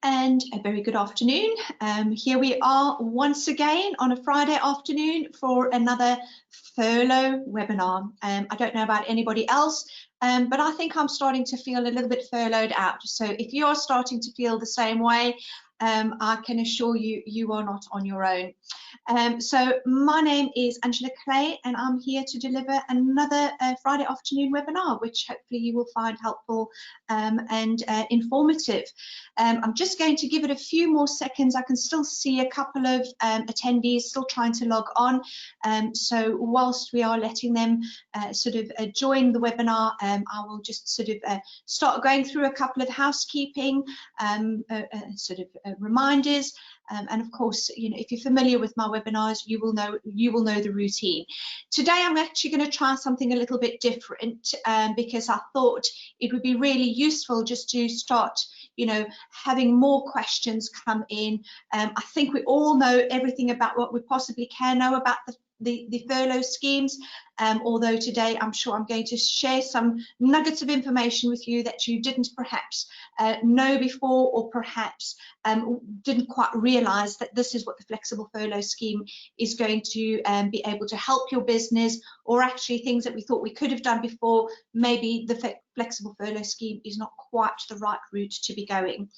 And a very good afternoon. Here we are once again on a Friday afternoon for another furlough webinar. I don't know about anybody else, but I think I'm starting to feel a little bit furloughed out. So if you are starting to feel the same way, I can assure you, you are not on your own. So my name is Angela Clay, and I'm here to deliver another Friday afternoon webinar, which hopefully you will find helpful and informative. I'm just going to give it a few more seconds. I can still see a couple of attendees still trying to log on. So whilst we are letting them join the webinar, I will just start going through a couple of housekeeping reminders. And of course, you know, if you're familiar with my webinars, you will know the routine. Today, I'm actually going to try something a little bit different because I thought it would be really useful just to start, you know, having more questions come in. I think we all know everything about what we possibly can know about the furlough schemes, although today I'm sure I'm going to share some nuggets of information with you that you didn't perhaps know before, or perhaps didn't quite realise that this is what the flexible furlough scheme is going to be able to help your business, or actually things that we thought we could have done before, maybe the flexible furlough scheme is not quite the right route to be going.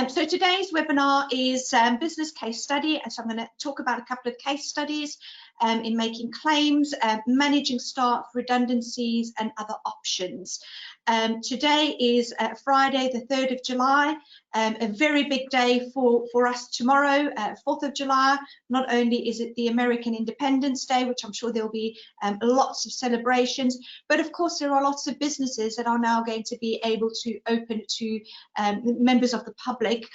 So today's webinar is business case study, and so I'm going to talk about a couple of case studies in making claims, managing staff, redundancies and other options. Today is Friday the 3rd of July, a very big day for us tomorrow, 4th of July. Not only is it the American Independence Day, which I'm sure there'll be lots of celebrations, but of course there are lots of businesses that are now going to be able to open to members of the public.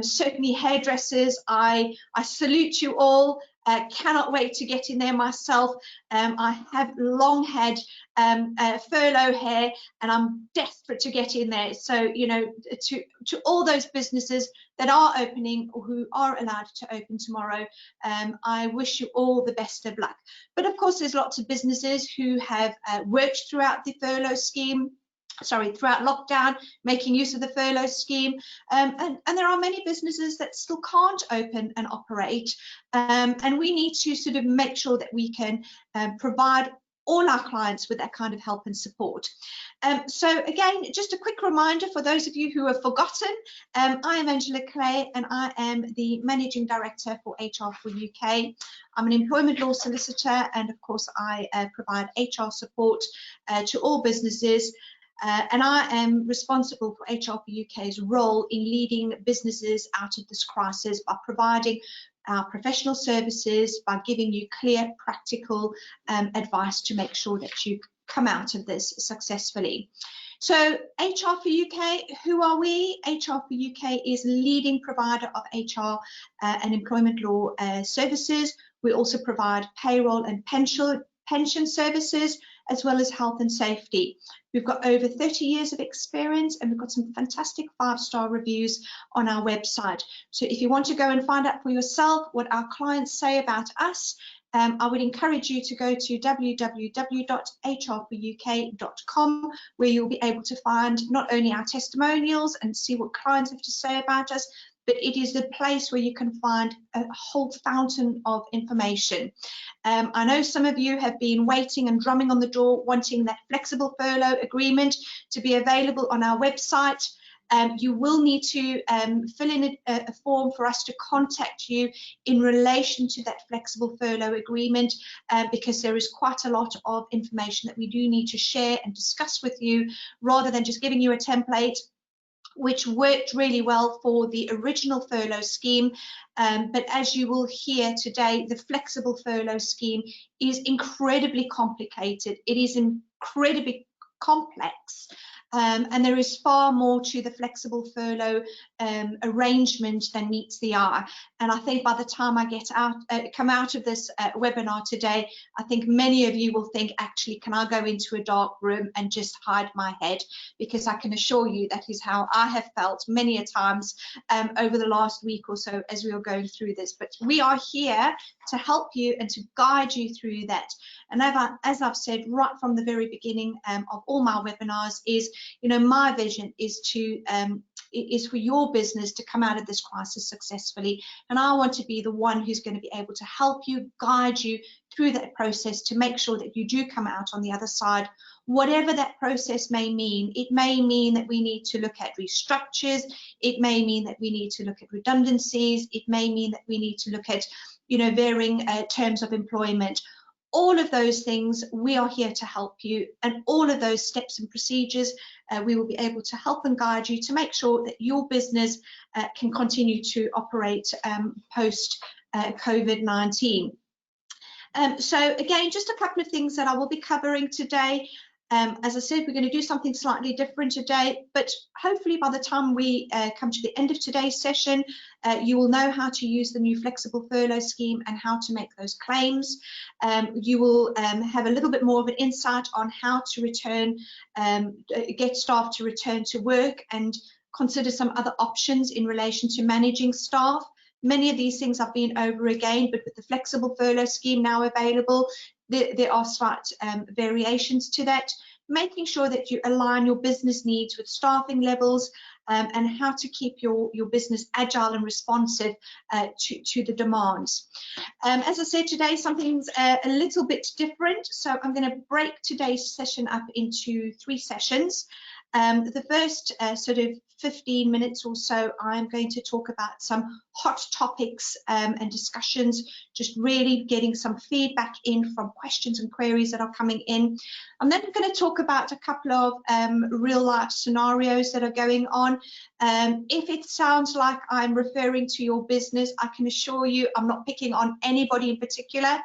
Certainly hairdressers, I salute you all. Cannot wait to get in there myself. I have long had furlough hair, and I'm desperate to get in there. So, you know, to all those businesses that are opening or who are allowed to open tomorrow, I wish you all the best of luck. But of course, there's lots of businesses who have worked throughout the furlough scheme, throughout lockdown, making use of the furlough scheme, and there are many businesses that still can't open and operate, and we need to sort of make sure that we can provide all our clients with that kind of help and support. So again, just a quick reminder for those of you who have forgotten, I am Angela Clay, and I am the Managing Director for HR for UK. I'm an employment law solicitor, and of course I provide HR support to all businesses. And I am responsible for HR for UK's role in leading businesses out of this crisis by providing our professional services, by giving you clear, practical advice to make sure that you come out of this successfully. So HR for UK, who are we? HR for UK is leading provider of HR and employment law services. We also provide payroll and pension services, as well as health and safety. We've got over 30 years of experience, and we've got some fantastic 5-star reviews on our website. So if you want to go and find out for yourself what our clients say about us, I would encourage you to go to www.hrforuk.com, where you'll be able to find not only our testimonials and see what clients have to say about us, but it is the place where you can find a whole fountain of information. I know some of you have been waiting and drumming on the door, wanting that flexible furlough agreement to be available on our website. You will need to fill in a form for us to contact you in relation to that flexible furlough agreement, because there is quite a lot of information that we do need to share and discuss with you, rather than just giving you a template, which worked really well for the original furlough scheme. But as you will hear today, the flexible furlough scheme is incredibly complicated. It is incredibly complex. And there is far more to the flexible furlough arrangement than meets the eye. And I think by the time I come out of this webinar today, I think many of you will think, actually, can I go into a dark room and just hide my head? Because I can assure you that is how I have felt many a times over the last week or so as we are going through this. But we are here to help you and to guide you through that. And as I've said right from the very beginning of all my webinars, is, you know, my vision is to is for your business to come out of this crisis successfully. And I want to be the one who's going to be able to help you, guide you through that process to make sure that you do come out on the other side. Whatever that process may mean, it may mean that we need to look at restructures, it may mean that we need to look at redundancies, it may mean that we need to look at, you know, varying terms of employment. All of those things, we are here to help you, and all of those steps and procedures, we will be able to help and guide you to make sure that your business can continue to operate post COVID-19. So again, just a couple of things that I will be covering today. As I said, we're going to do something slightly different today, but hopefully by the time we come to the end of today's session, you will know how to use the new flexible furlough scheme and how to make those claims. You will have a little bit more of an insight on how to return, get staff to return to work and consider some other options in relation to managing staff. Many of these things I've been over again, but with the flexible furlough scheme now available, there are slight variations to that, making sure that you align your business needs with staffing levels and how to keep your business agile and responsive to the demands. As I said today, something's a little bit different, so I'm going to break today's session up into 3 sessions. The first sort of 15 minutes or so, I'm going to talk about some hot topics and discussions, just really getting some feedback in from questions and queries that are coming in. I'm then going to talk about a couple of real life scenarios that are going on. If it sounds like I'm referring to your business, I can assure you I'm not picking on anybody in particular,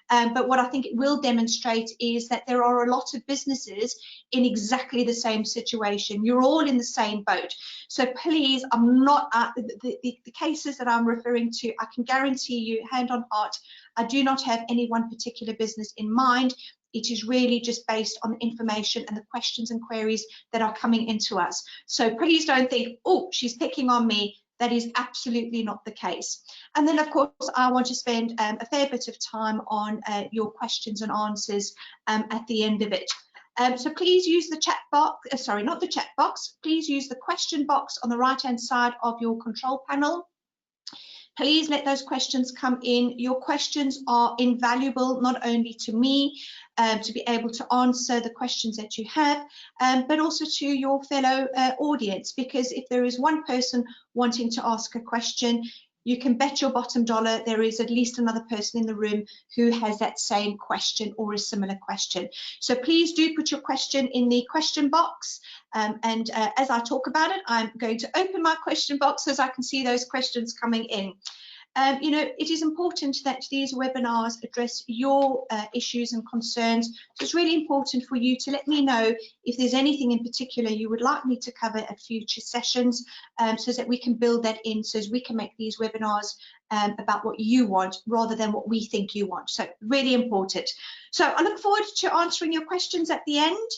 but what I think it will demonstrate is that there are a lot of businesses in exactly the same situation. You're all in the same boat. So please, I'm not the cases that I'm referring to, I can guarantee you, hand on heart, I do not have any one particular business in mind. It is really just based on the information and the questions and queries that are coming into us. So please don't think, oh, she's picking on me. That is absolutely not the case. And then, of course, I want to spend a fair bit of time on your questions and answers at the end of it. So please use the chat box, sorry, not the chat box, please use the question box on the right-hand side of your control panel. Please let those questions come in. Your questions are invaluable, not only to me, to be able to answer the questions that you have, but also to your fellow audience, because if there is one person wanting to ask a question, you can bet your bottom dollar there is at least another person in the room who has that same question or a similar question. So please do put your question in the question box. And as I talk about it, I'm going to open my question box as I can see those questions coming in. You know, it is important that these webinars address your issues and concerns. So it's really important for you to let me know if there's anything in particular you would like me to cover at future sessions, so that we can build that in, so as we can make these webinars about what you want rather than what we think you want. So really important. So I look forward to answering your questions at the end.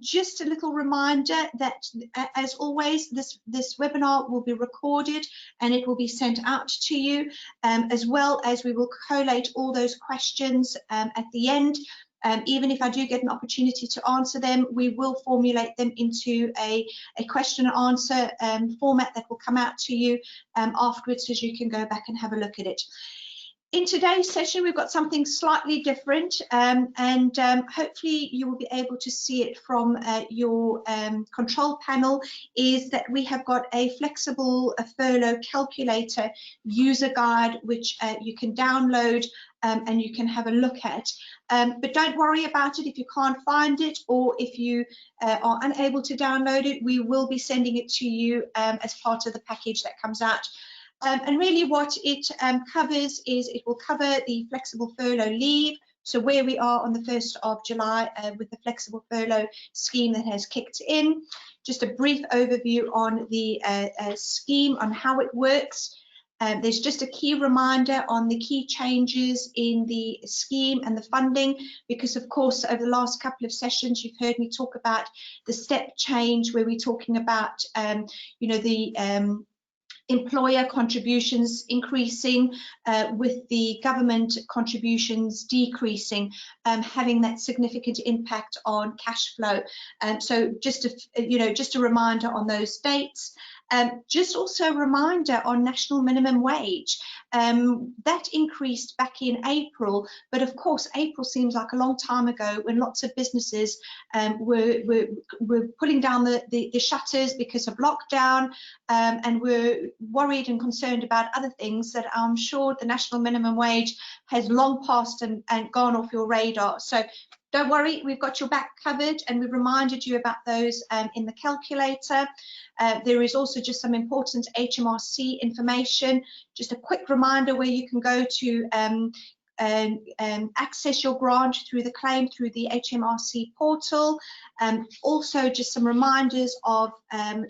Just a little reminder that, as always, this webinar will be recorded and it will be sent out to you, as well as we will collate all those questions at the end. Even if I do get an opportunity to answer them, we will formulate them into a question and answer format that will come out to you afterwards, so you can go back and have a look at it. In today's session, we've got something slightly different, and hopefully you will be able to see it from your control panel, is that we have got a flexible furlough calculator user guide, which you can download and you can have a look at. But don't worry about it if you can't find it, or if you are unable to download it, we will be sending it to you as part of the package that comes out. And really what it covers is, it will cover the flexible furlough leave, so where we are on the 1st of July with the flexible furlough scheme that has kicked in. Just a brief overview on the scheme, on how it works. There's just a key reminder on the key changes in the scheme and the funding, because of course over the last couple of sessions you've heard me talk about the step change, where we're talking about you know, the employer contributions increasing with the government contributions decreasing, having that significant impact on cash flow. So just a, you know, just a reminder on those dates. Just also a reminder on national minimum wage. That increased back in April, but of course April seems like a long time ago when lots of businesses were pulling down the shutters because of lockdown, and were worried and concerned about other things that I'm sure the national minimum wage has long passed and gone off your radar. So don't worry, we've got your back covered, and we've reminded you about those in the calculator. There is also just some important HMRC information, just a quick reminder where you can go to access your grant through the claim through the HMRC portal. Also just some reminders of where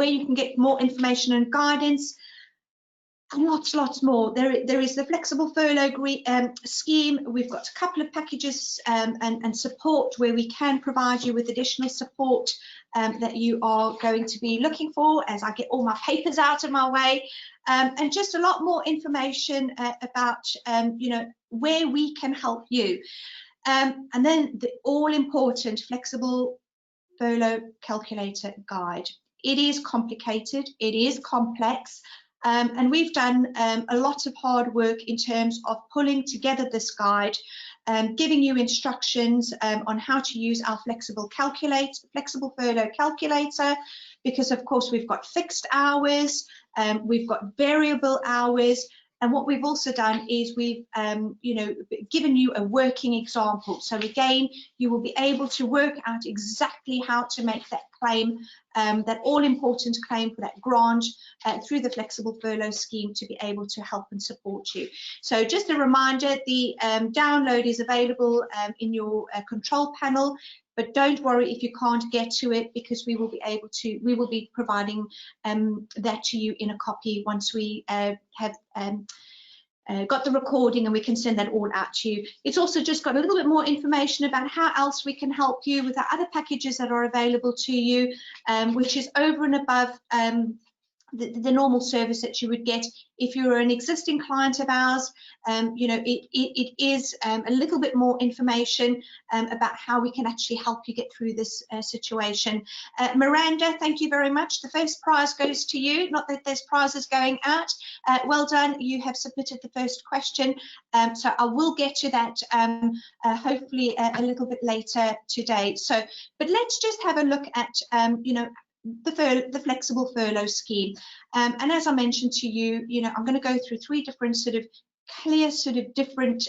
you can get more information and guidance. And lots more. There is the flexible furlough scheme. We've got a couple of packages and support where we can provide you with additional support that you are going to be looking for as I get all my papers out of my way, and just a lot more information about where we can help you, and then the all-important flexible furlough calculator guide. It is complicated, it is complex. And we've done a lot of hard work in terms of pulling together this guide, giving you instructions on how to use our flexible furlough calculator, because of course we've got fixed hours, we've got variable hours, and what we've also done is we've given you a working example. So again, you will be able to work out exactly how to make that claim, that all-important claim for that grant through the flexible furlough scheme to be able to help and support you. So just a reminder, the download is available in your control panel, but don't worry if you can't get to it, because we will be providing that to you in a copy once we have got the recording, and we can send that all out to you. It's also just got a little bit more information about how else we can help you with our other packages that are available to you, which is over and above the normal service that you would get if you're an existing client of ours. It is a little bit more information about how we can actually help you get through this situation. Miranda, thank you very much. The first prize goes to you, not that there's prizes going out. Well done, you have submitted the first question, so I will get to that hopefully a little bit later today. So, but let's just have a look at the flexible furlough scheme, and as I mentioned to you, I'm going to go through three different clear different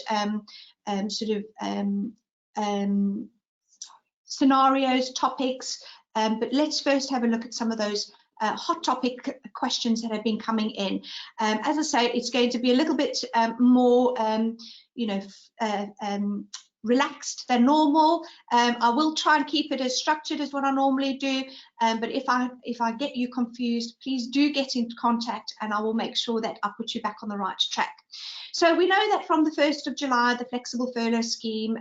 scenarios, topics, but let's first have a look at some of those hot topic questions that have been coming in. As I say, it's going to be a little bit more relaxed than normal. I will try and keep it as structured as what I normally do, but if I get you confused, please do get in contact and I will make sure that I put you back on the right track. So we know that from the 1st of July, the flexible furlough scheme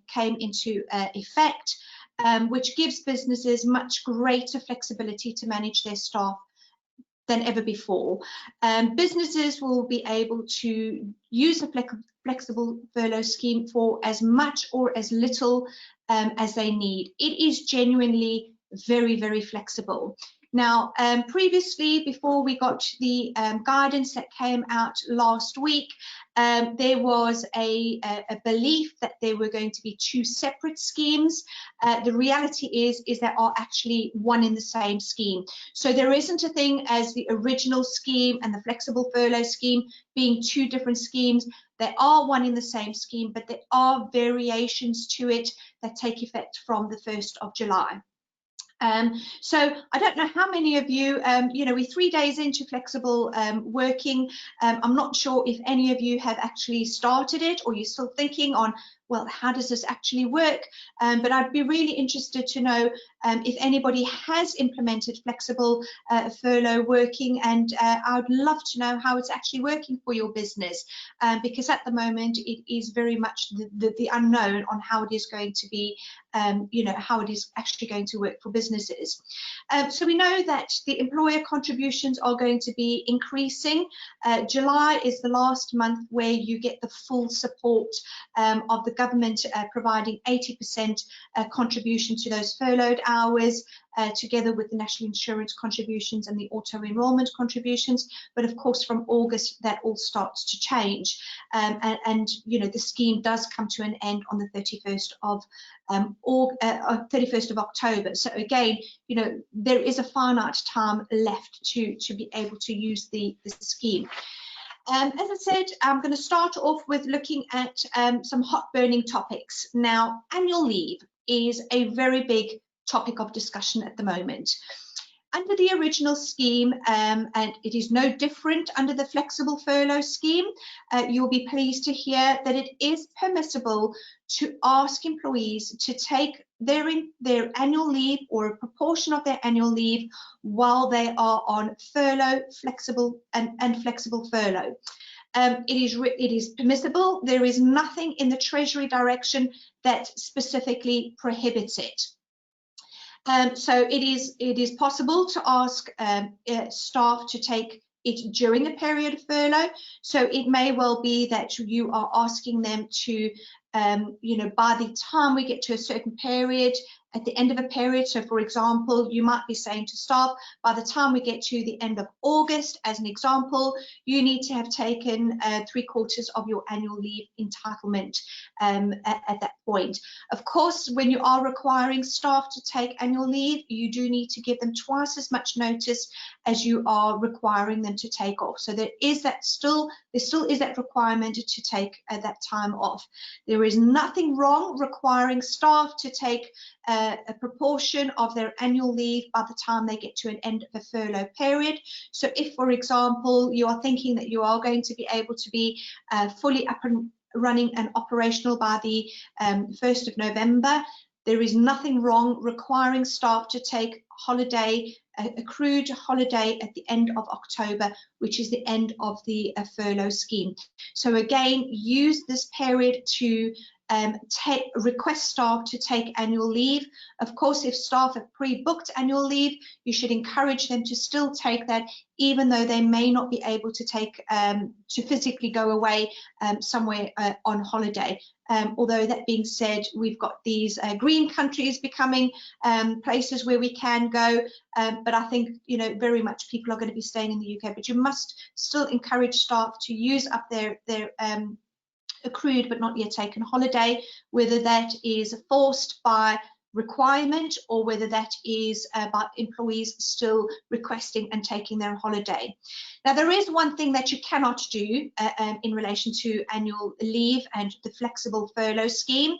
came into effect, which gives businesses much greater flexibility to manage their staff than ever before. Businesses will be able to use the flexible furlough scheme for as much or as little as they need. It is genuinely very, very flexible. Now, previously, before we got the guidance that came out last week, there was a belief that there were going to be two separate schemes. The reality is there are actually one in the same scheme. So there isn't a thing as the original scheme and the flexible furlough scheme being two different schemes. They are one in the same scheme, but there are variations to it that take effect from the 1st of July. So I don't know how many of you, we're 3 days into flexible working. I'm not sure if any of you have actually started it or you're still thinking on, well, how does this actually work? But I'd be really interested to know if anybody has implemented flexible furlough working, and I would love to know how it's actually working for your business, because at the moment it is very much the unknown on how it is going to be, how it is actually going to work for businesses. So we know that the employer contributions are going to be increasing. July is the last month where you get the full support of the government providing 80% contribution to those furloughed hours, together with the national insurance contributions and the auto enrolment contributions. But of course, from August, that all starts to change, and you know, the scheme does come to an end on the 31st of October. So again, you know, there is a finite time left to be able to use the scheme. As I said, I'm going to start off with looking at some hot burning topics. Now, annual leave is a very big topic of discussion at the moment. Under the original scheme, and it is no different under the flexible furlough scheme, you'll be pleased to hear that it is permissible to ask employees to take their annual leave or a proportion of their annual leave while they are on furlough, flexible and flexible furlough. It is permissible. There is nothing in the Treasury direction that specifically prohibits it. So it is possible to ask staff to take it during the period of furlough. So it may well be that you are asking them to, you know, by the time we get to a certain period, at the end of a period, so for example, you might be saying to staff, by the time we get to the end of August, as an example, you need to have taken 3/4 of your annual leave entitlement at that point. Of course, when you are requiring staff to take annual leave, you do need to give them twice as much notice as you are requiring them to take off. So there still is that requirement to take that time off. There is nothing wrong requiring staff to take a proportion of their annual leave by the time they get to an end of a furlough period. So if, for example, you are thinking that you are going to be able to be fully up and running and operational by the 1st of November, there is nothing wrong requiring staff to take holiday, accrued holiday at the end of October, which is the end of the furlough scheme. So again, use this period to request staff to take annual leave. Of course, if staff have pre-booked annual leave, you should encourage them to still take that, even though they may not be able to take to physically go away somewhere on holiday. Although that being said, we've got these green countries becoming places where we can go, but I think, you know, very much people are going to be staying in the UK. But you must still encourage staff to use up their accrued but not yet taken holiday, whether that is forced by requirement or whether that is by employees still requesting and taking their holiday. Now, there is one thing that you cannot do in relation to annual leave and the flexible furlough scheme.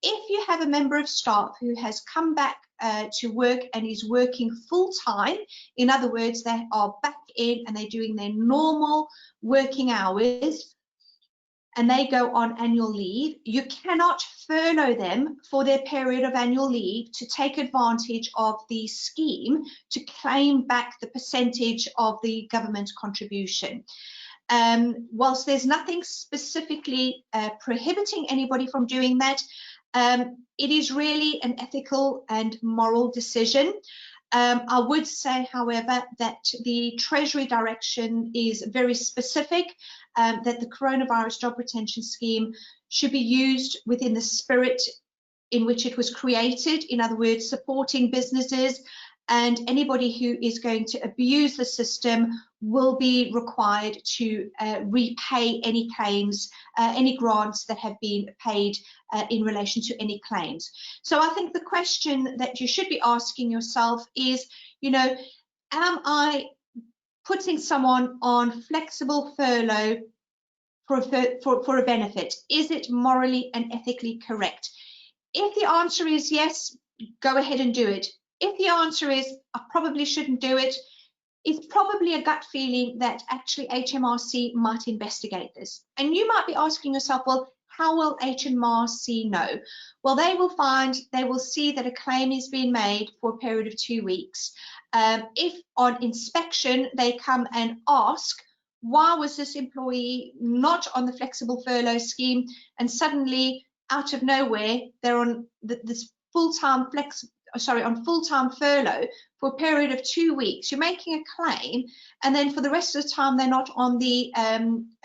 If you have a member of staff who has come back to work and is working full-time, in other words, they are back in and they're doing their normal working hours, and they go on annual leave, you cannot furlough them for their period of annual leave to take advantage of the scheme to claim back the percentage of the government contribution. Whilst there's nothing specifically prohibiting anybody from doing that, it is really an ethical and moral decision. I would say, however, that the Treasury direction is very specific, that the Coronavirus Job Retention Scheme should be used within the spirit in which it was created. In other words, supporting businesses, and anybody who is going to abuse the system will be required to repay any claims, any grants that have been paid in relation to any claims. So I think the question that you should be asking yourself is, you know, am I putting someone on flexible furlough for a benefit? Is it morally and ethically correct? If the answer is yes, go ahead and do it. If the answer is I probably shouldn't do it, it's probably a gut feeling that actually HMRC might investigate this. And you might be asking yourself, well, how will HMRC know? Well, they will see that a claim is being made for a period of 2 weeks. If on inspection they come and ask, why was this employee not on the flexible furlough scheme, and suddenly out of nowhere they're on this full-time on full-time furlough for a period of 2 weeks, you're making a claim, and then for the rest of the time they're not on the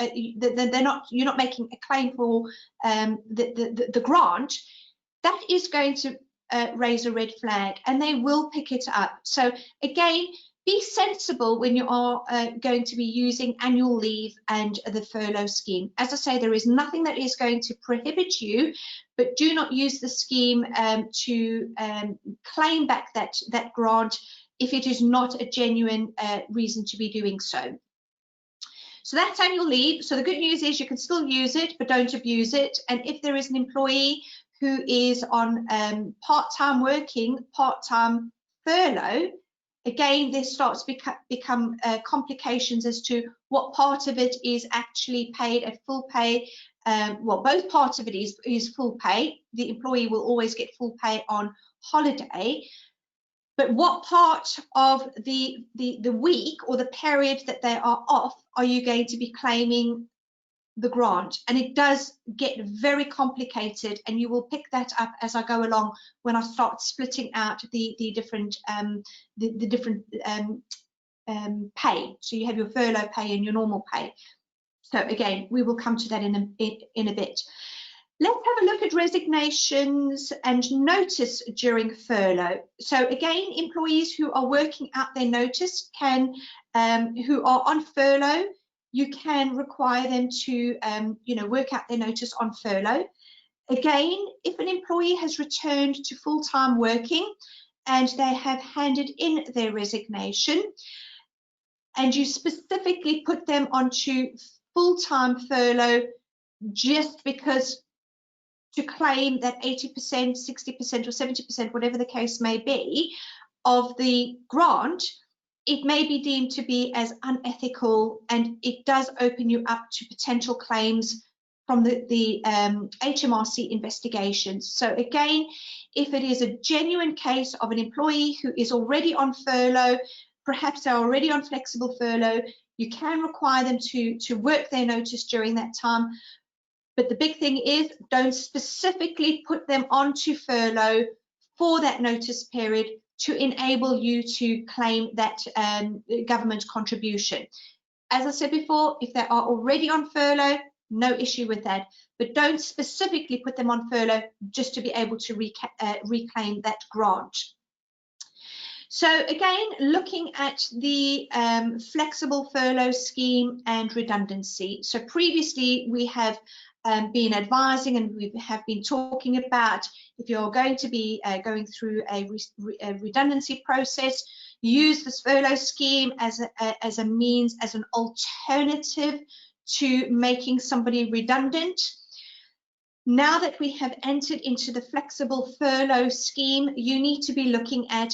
you're not making a claim for the grant, that is going to raise a red flag, and they will pick it up. So again, be sensible when you are going to be using annual leave and the furlough scheme. As I say, there is nothing that is going to prohibit you, but do not use the scheme to claim back that grant if it is not a genuine reason to be doing so. So that's annual leave. So the good news is you can still use it, but don't abuse it. And if there is an employee who is on part-time working, part-time furlough, again, this starts to become complications as to what part of it is actually paid at full pay. Well, both parts of it is full pay. The employee will always get full pay on holiday. But what part of the week or the period that they are off are you going to be claiming the grant? And it does get very complicated, and you will pick that up as I go along when I start splitting out the different pay. So you have your furlough pay and your normal pay. So again, we will come to that in a bit. Let's have a look at resignations and notice during furlough. So again, employees who are working out their notice can, who are on furlough, you can require them to, work out their notice on furlough. Again, if an employee has returned to full-time working and they have handed in their resignation, and you specifically put them onto full-time furlough just because to claim that 80%, 60% or 70%, whatever the case may be, of the grant, it may be deemed to be as unethical, and it does open you up to potential claims from the HMRC investigations. So again, if it is a genuine case of an employee who is already on furlough, perhaps they're already on flexible furlough, you can require them to work their notice during that time. But the big thing is, don't specifically put them onto furlough for that notice period to enable you to claim that government contribution. As I said before, if they are already on furlough, no issue with that. But don't specifically put them on furlough just to be able to reclaim that grant. So again, looking at the flexible furlough scheme and redundancy. So previously we have been advising, and we have been talking about, if you're going to be going through a redundancy process, use this furlough scheme as a means, as an alternative to making somebody redundant. Now that we have entered into the flexible furlough scheme, you need to be looking at,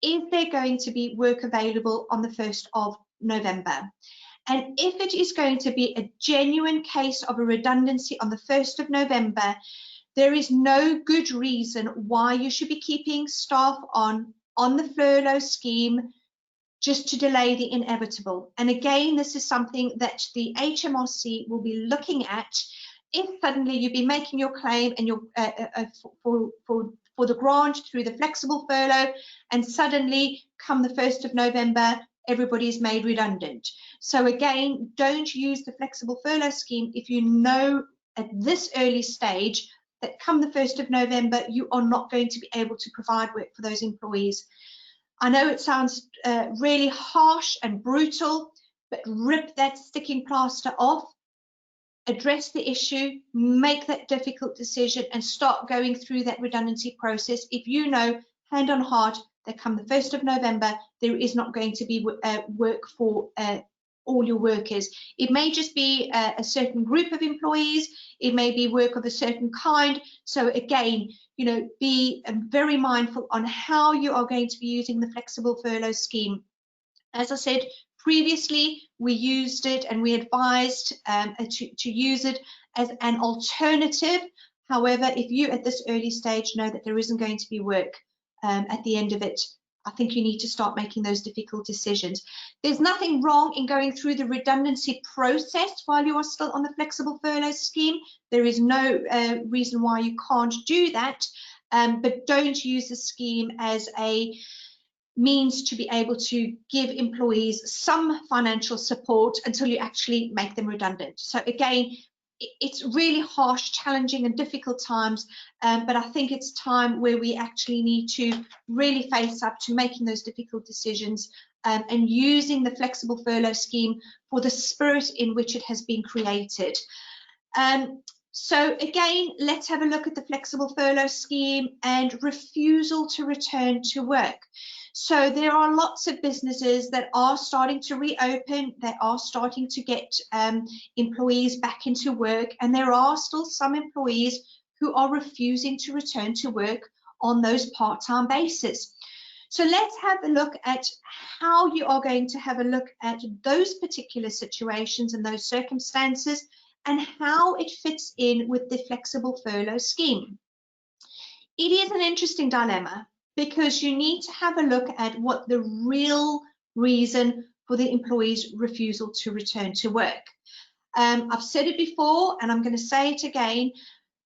is there going to be work available on the 1st of November? And if it is going to be a genuine case of a redundancy on the 1st of November, there is no good reason why you should be keeping staff on the furlough scheme just to delay the inevitable. And again, this is something that the HMRC will be looking at. If suddenly you've been making your claim and you're for the grant through the flexible furlough, and suddenly come the 1st of November, everybody is made redundant. So again, don't use the flexible furlough scheme if you know at this early stage that come the 1st of November, you are not going to be able to provide work for those employees. I know it sounds really harsh and brutal, but rip that sticking plaster off, address the issue, make that difficult decision, and start going through that redundancy process. If you know, hand on heart, that come the 1st of November, there is not going to be work for all your workers. It may just be a certain group of employees, it may be work of a certain kind. So again, be very mindful on how you are going to be using the flexible furlough scheme. As I said previously, we used it and we advised to use it as an alternative. However, if you at this early stage know that there isn't going to be work at the end of it, I think you need to start making those difficult decisions. There's nothing wrong in going through the redundancy process while you are still on the flexible furlough scheme. There is no reason why you can't do that. but don't use the scheme as a means to be able to give employees some financial support until you actually make them redundant. So again, it's really harsh, challenging and difficult times, but I think it's time where we actually need to really face up to making those difficult decisions and using the flexible furlough scheme for the spirit in which it has been created. So again, let's have a look at the flexible furlough scheme and refusal to return to work. So there are lots of businesses that are starting to reopen, they are starting to get employees back into work, and there are still some employees who are refusing to return to work on those part-time basis. So let's have a look at how you are going to have a look at those particular situations and those circumstances and how it fits in with the flexible furlough scheme. It is an interesting dilemma because you need to have a look at what the real reason for the employee's refusal to return to work. I've said it before and I'm going to say it again.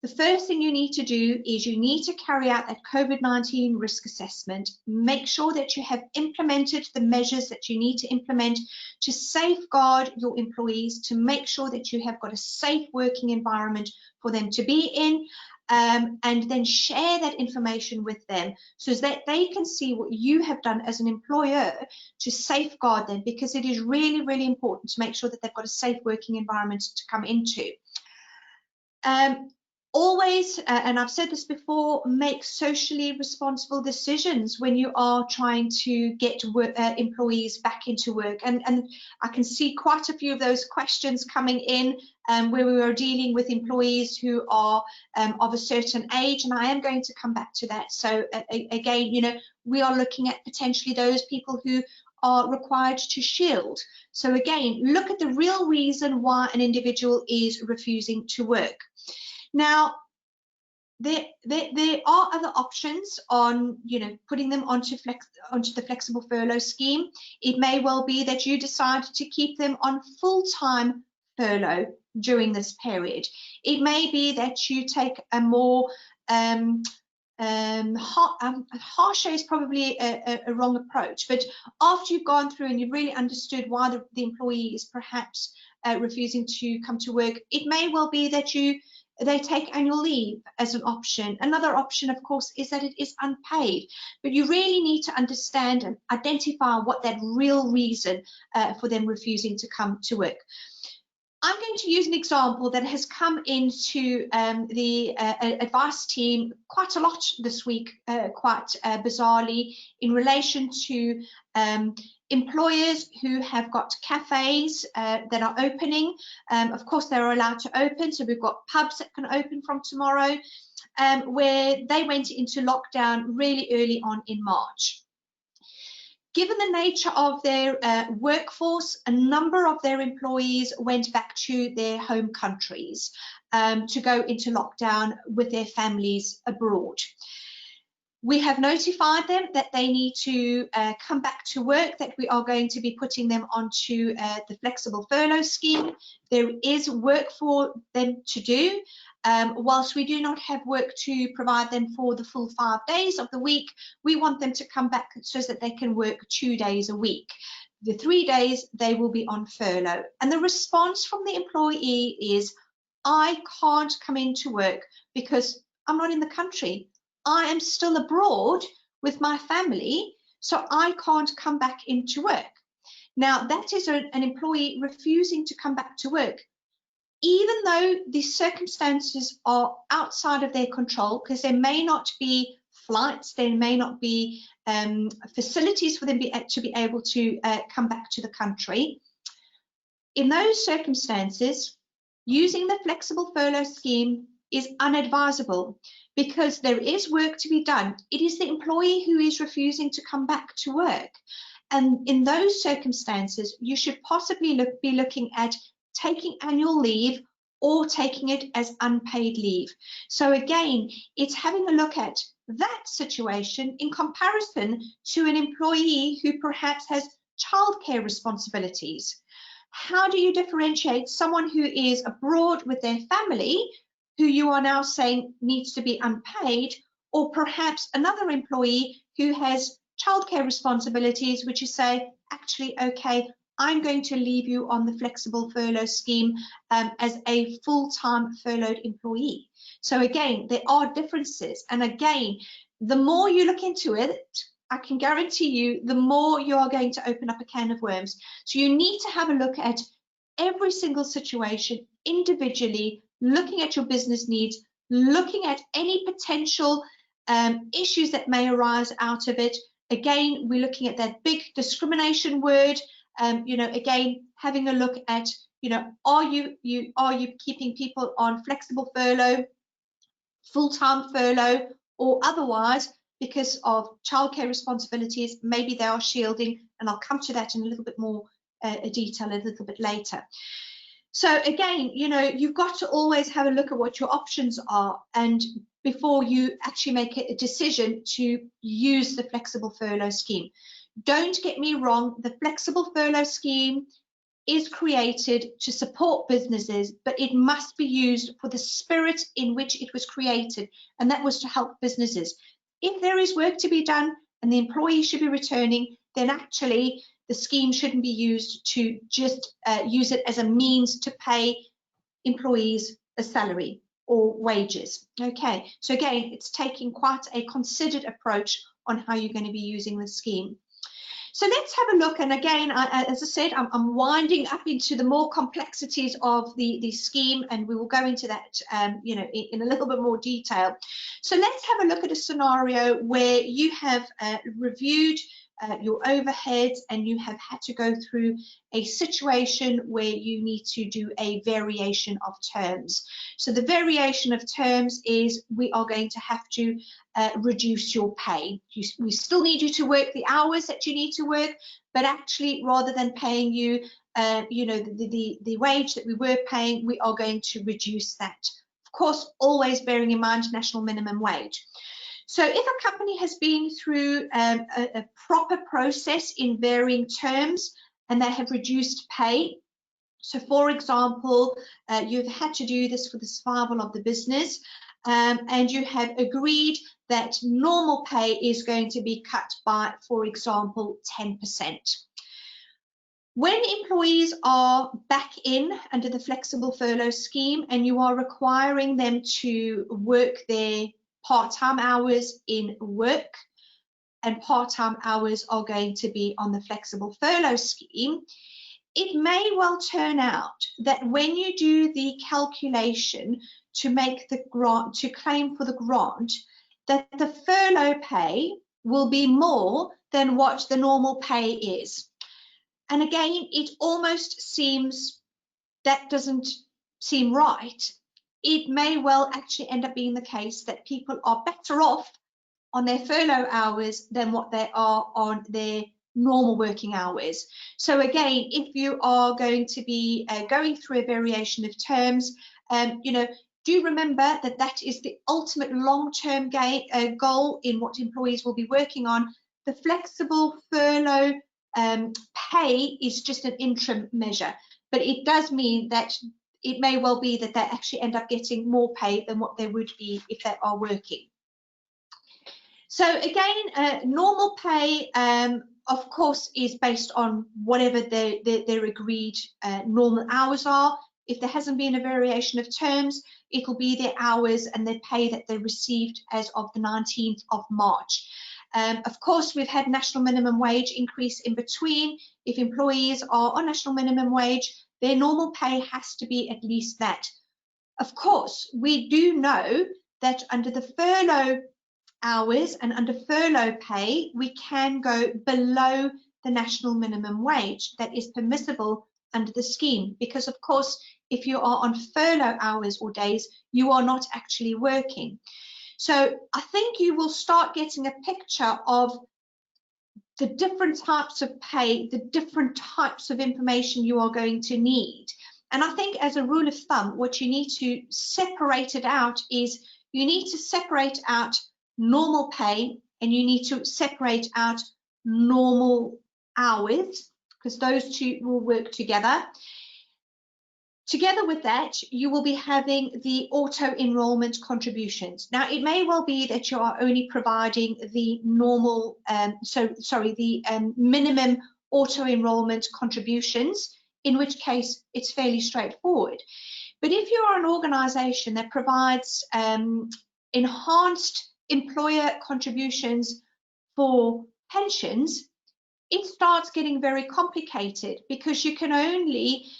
The first thing you need to do is you need to carry out that COVID-19 risk assessment. Make sure that you have implemented the measures that you need to implement to safeguard your employees, to make sure that you have got a safe working environment for them to be in, and then share that information with them so that they can see what you have done as an employer to safeguard them, because it is really, really important to make sure that they've got a safe working environment to come into. Always, and I've said this before, make socially responsible decisions when you are trying to get employees back into work. And I can see quite a few of those questions coming in where we are dealing with employees who are of a certain age, and I am going to come back to that. So again, you know, we are looking at potentially those people who are required to shield. So again, look at the real reason why an individual is refusing to work. Now, there are other options on, you know, putting them onto the flexible furlough scheme. It may well be that you decide to keep them on full-time furlough during this period. It may be that you take a more harsher is probably a wrong approach, but after you've gone through and you've really understood why the employee is perhaps refusing to come to work, it may well be that they take annual leave as an option. Another option, of course, is that it is unpaid, but you really need to understand and identify what that real reason for them refusing to come to work. I'm going to use an example that has come into the advice team quite a lot this week, quite bizarrely, in relation to employers who have got cafes that are opening. Of course, they're allowed to open, so we've got pubs that can open from tomorrow, where they went into lockdown really early on in March. Given the nature of their workforce, a number of their employees went back to their home countries to go into lockdown with their families abroad. We have notified them that they need to come back to work, that we are going to be putting them onto the flexible furlough scheme. There is work for them to do. Whilst we do not have work to provide them for the full 5 days of the week, we want them to come back so that they can work 2 days a week. The 3 days they will be on furlough. And the response from the employee is, I can't come into work because I'm not in the country. I am still abroad with my family, so I can't come back into work. Now, that is an employee refusing to come back to work, even though the circumstances are outside of their control, because there may not be flights, there may not be facilities for them to be able to come back to the country. In those circumstances, using the flexible furlough scheme is unadvisable, because there is work to be done. It is the employee who is refusing to come back to work. And in those circumstances, you should possibly be looking at taking annual leave or taking it as unpaid leave. So again, it's having a look at that situation in comparison to an employee who perhaps has childcare responsibilities. How do you differentiate someone who is abroad with their family, who you are now saying needs to be unpaid, or perhaps another employee who has childcare responsibilities, which you say, actually, okay, I'm going to leave you on the flexible furlough scheme as a full-time furloughed employee. So again, there are differences. And again, the more you look into it, I can guarantee you, the more you are going to open up a can of worms. So you need to have a look at every single situation individually, looking at your business needs, looking at any potential issues that may arise out of it. Again, we're looking at that big discrimination word. You know, again, having a look at, you know, are you keeping people on flexible furlough, full-time furlough, or otherwise because of childcare responsibilities, maybe they are shielding, and I'll come to that in a little bit more detail a little bit later. So again, you know, you've got to always have a look at what your options are, and before you actually make a decision to use the flexible furlough scheme. Don't get me wrong, the flexible furlough scheme is created to support businesses, but it must be used for the spirit in which it was created, and that was to help businesses. If there is work to be done and the employee should be returning, then actually the scheme shouldn't be used to just use it as a means to pay employees a salary or wages. Okay, so again, it's taking quite a considered approach on how you're going to be using the scheme. So let's have a look, and again, as I said, I'm winding up into the more complexities of the scheme, and we will go into that you know, in a little bit more detail. So let's have a look at a scenario where you have reviewed your overheads and you have had to go through a situation where you need to do a variation of terms. So the variation of terms is we are going to have to reduce your pay. We still need you to work the hours that you need to work, but actually rather than paying you you know, the wage that we were paying, we are going to reduce that. Of course, always bearing in mind national minimum wage. So if a company has been through a proper process in varying terms and they have reduced pay, so for example, you've had to do this for the survival of the business, and you have agreed that normal pay is going to be cut by, for example, 10%. When employees are back in under the flexible furlough scheme and you are requiring them to work their part-time hours in work, and part-time hours are going to be on the flexible furlough scheme, it may well turn out that when you do the calculation to make the grant, to claim for the grant, that the furlough pay will be more than what the normal pay is. And again, it almost seems that doesn't seem right. It may well actually end up being the case that people are better off on their furlough hours than what they are on their normal working hours. So again, if you are going to be going through a variation of terms, you know, do remember that that is the ultimate long-term goal in what employees will be working on. The flexible furlough pay is just an interim measure, but it does mean that it may well be that they actually end up getting more pay than what they would be if they are working. So again, normal pay, of course, is based on whatever their agreed normal hours are. If there hasn't been a variation of terms, it will be their hours and their pay that they received as of the 19th of March. Of course, we've had national minimum wage increase in between. If employees are on national minimum wage, their normal pay has to be at least that. Of course, we do know that under the furlough hours and under furlough pay, we can go below the national minimum wage that is permissible under the scheme, because of course, if you are on furlough hours or days, you are not actually working. So I think you will start getting a picture of the different types of pay, the different types of information you are going to need. And I think as a rule of thumb, what you need to separate it out is you need to separate out normal pay and you need to separate out normal hours, because those two will work together. Together with that, you will be having the auto-enrollment contributions. Now, it may well be that you are only providing the normal, minimum auto-enrollment contributions, in which case it's fairly straightforward. But if you are an organisation that provides enhanced employer contributions for pensions, it starts getting very complicated, because you can only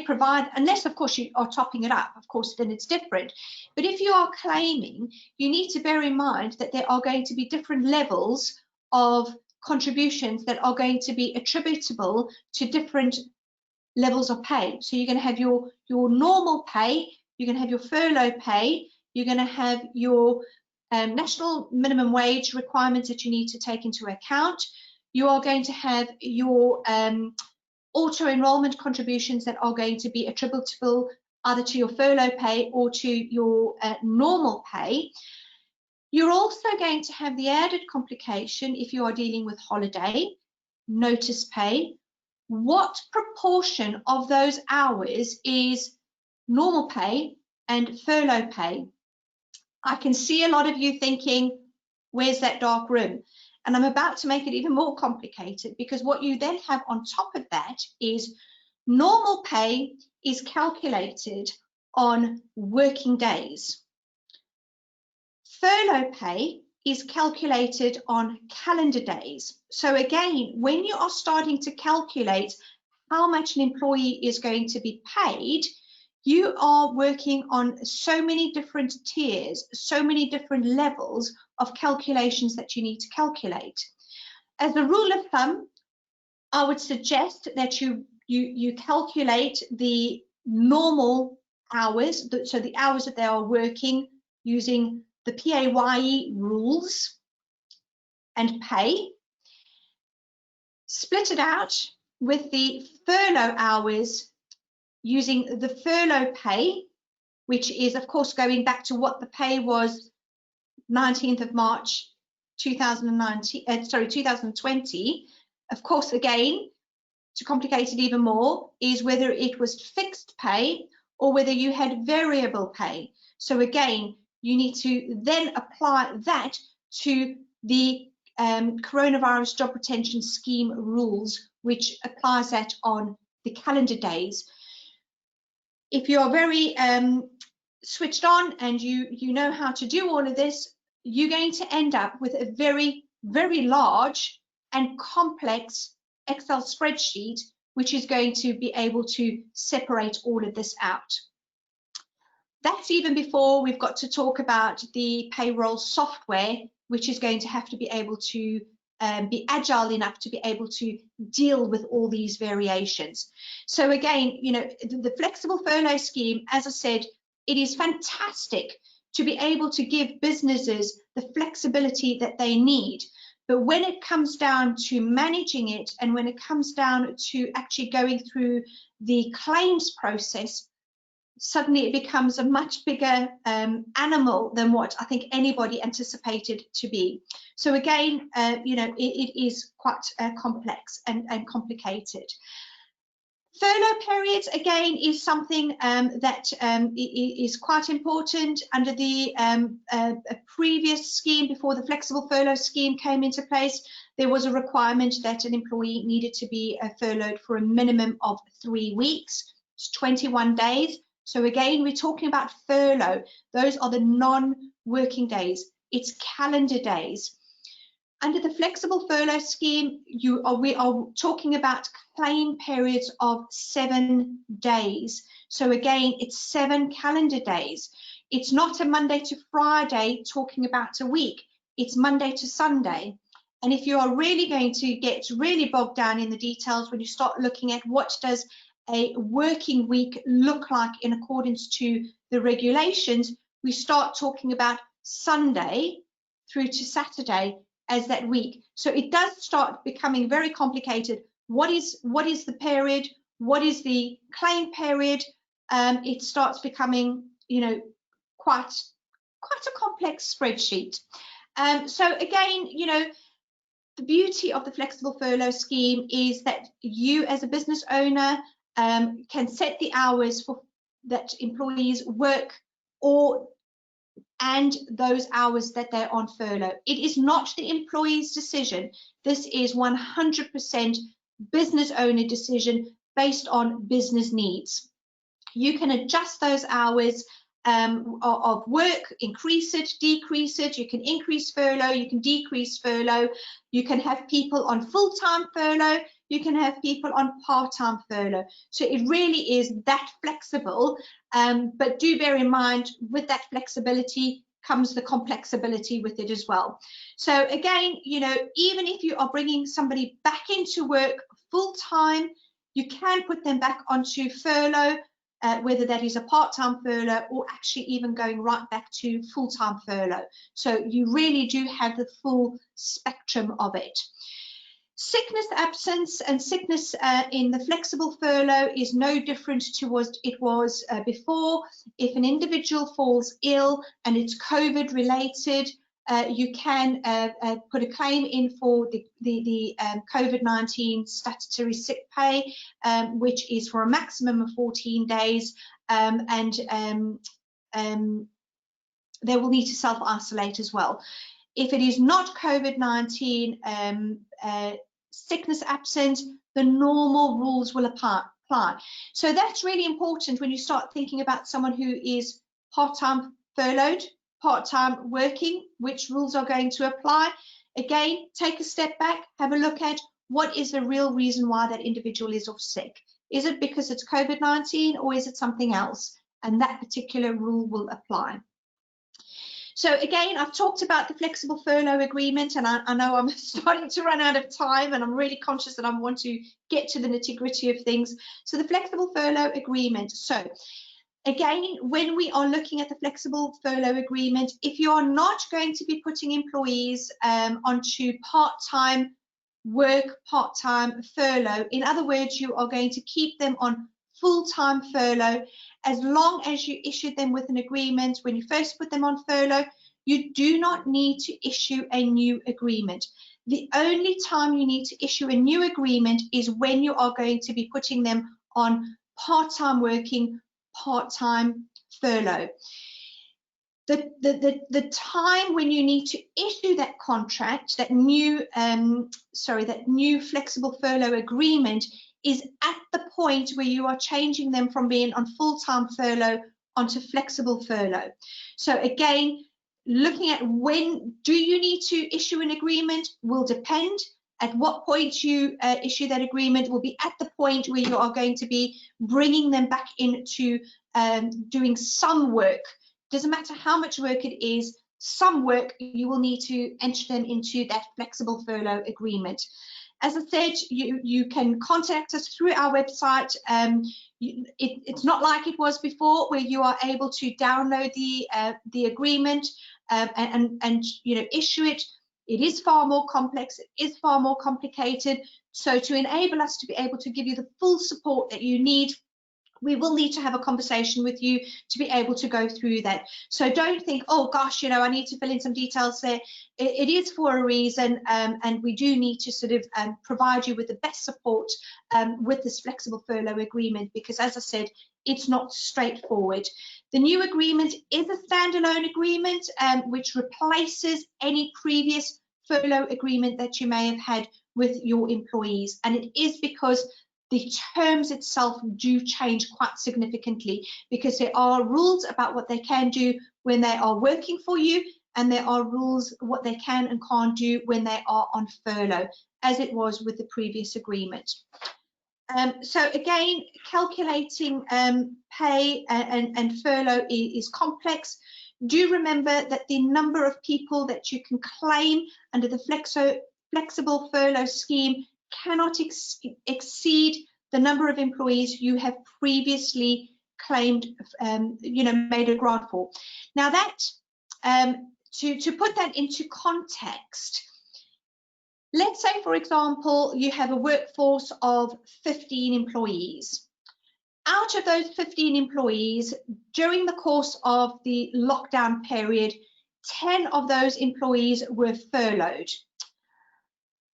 provide, unless of course you are topping it up, of course then it's different. But if you are claiming, you need to bear in mind that there are going to be different levels of contributions that are going to be attributable to different levels of pay. So you're going to have your normal pay, you're going to have your furlough pay, you're going to have your national minimum wage requirements that you need to take into account. You are going to have your auto-enrollment contributions that are going to be attributable either to your furlough pay or to your normal pay. You're also going to have the added complication, if you are dealing with holiday, notice pay, what proportion of those hours is normal pay and furlough pay. I can see a lot of you thinking, where's that dark room? And I'm about to make it even more complicated, because what you then have on top of that is normal pay is calculated on working days. Furlough pay is calculated on calendar days. So again, when you are starting to calculate how much an employee is going to be paid, you are working on so many different tiers, so many different levels of calculations that you need to calculate. As a rule of thumb, I would suggest that you calculate the normal hours, so the hours that they are working using the PAYE rules and pay, split it out with the furlough hours using the furlough pay, which is of course going back to what the pay was 19th of March 2020. Of course, again, to complicate it even more, is whether it was fixed pay or whether you had variable pay. So again, you need to then apply that to the coronavirus job retention scheme rules, which applies that on the calendar days. If you are very switched on and you know how to do all of this, you're going to end up with a very, very large and complex Excel spreadsheet, which is going to be able to separate all of this out. That's even before we've got to talk about the payroll software, which is going to have to be able to be agile enough to be able to deal with all these variations. So again, you know, the flexible furlough scheme, as I said, it is fantastic to be able to give businesses the flexibility that they need. But when it comes down to managing it, and when it comes down to actually going through the claims process, suddenly it becomes a much bigger animal than what I think anybody anticipated to be. So again, you know, it is quite complex and complicated. Furlough periods, again, is something that is quite important. Under the previous scheme, before the flexible furlough scheme came into place, there was a requirement that an employee needed to be furloughed for a minimum of 3 weeks, it's 21 days. So again, we're talking about furlough. Those are the non-working days. It's calendar days. Under the flexible furlough scheme, we are talking about claim periods of 7 days. So again, it's 7 calendar days. It's not a Monday to Friday talking about a week. It's Monday to Sunday. And if you are really going to get really bogged down in the details, when you start looking at what does a working week look like in accordance to the regulations, we start talking about Sunday through to Saturday as that week. So it does start becoming very complicated. What is the period? What is the claim period? It starts becoming, you know, quite a complex spreadsheet. So again, you know, the beauty of the flexible furlough scheme is that you as a business owner can set the hours for that employees work and those hours that they're on furlough. It is not the employee's decision. This is 100% business owner decision based on business needs. You can adjust those hours of work, increase it, decrease it. You can increase furlough, you can decrease furlough. You can have people on full-time furlough, you can have people on part-time furlough. So it really is that flexible, but do bear in mind with that flexibility comes the complexity with it as well. So again, you know, even if you are bringing somebody back into work full-time, you can put them back onto furlough, whether that is a part-time furlough or actually even going right back to full-time furlough. So you really do have the full spectrum of it. Sickness absence and sickness in the flexible furlough is no different to what it was before. If an individual falls ill and it's COVID related, you can put a claim in for the COVID-19 statutory sick pay, which is for a maximum of 14 days, and they will need to self-isolate as well. If it is not COVID-19 sickness absence, the normal rules will apply. So that's really important when you start thinking about someone who is part-time furloughed, part-time working, which rules are going to apply. Again, take a step back, have a look at what is the real reason why that individual is off sick. Is it because it's COVID-19 or is it something else? And that particular rule will apply. So again, I've talked about the flexible furlough agreement, and I know I'm starting to run out of time, and I'm really conscious that I want to get to the nitty-gritty of things. So the flexible furlough agreement. So again, when we are looking at the flexible furlough agreement, if you are not going to be putting employees onto part-time work, part-time furlough, in other words, you are going to keep them on full-time furlough, as long as you issued them with an agreement when you first put them on furlough, you do not need to issue a new agreement. The only time you need to issue a new agreement is when you are going to be putting them on part-time working, part-time furlough. The time when you need to issue that contract, that new flexible furlough agreement, is at the point where you are changing them from being on full-time furlough onto flexible furlough. So again, looking at when do you need to issue an agreement will depend. At what point you issue that agreement will be at the point where you are going to be bringing them back into doing some work. Doesn't matter how much work it is, some work you will need to enter them into that flexible furlough agreement. As I said, you can contact us through our website. It's not like it was before, where you are able to download the agreement and you know, issue it. It is far more complex. It is far more complicated. So to enable us to be able to give you the full support that you need, we will need to have a conversation with you to be able to go through that. So don't think, oh gosh, you know, I need to fill in some details there. It is for a reason, and we do need to sort of provide you with the best support with this flexible furlough agreement, because as I said, it's not straightforward. The new agreement is a standalone agreement which replaces any previous furlough agreement that you may have had with your employees, and it is because the terms itself do change quite significantly, because there are rules about what they can do when they are working for you, and there are rules what they can and can't do when they are on furlough, as it was with the previous agreement. So again, calculating pay and furlough is complex. Do remember that the number of people that you can claim under the flexible furlough scheme cannot exceed the number of employees you have previously claimed, you know, made a grant for. Now that, to put that into context, let's say, for example, you have a workforce of 15 employees. Out of those 15 employees, during the course of the lockdown period, 10 of those employees were furloughed.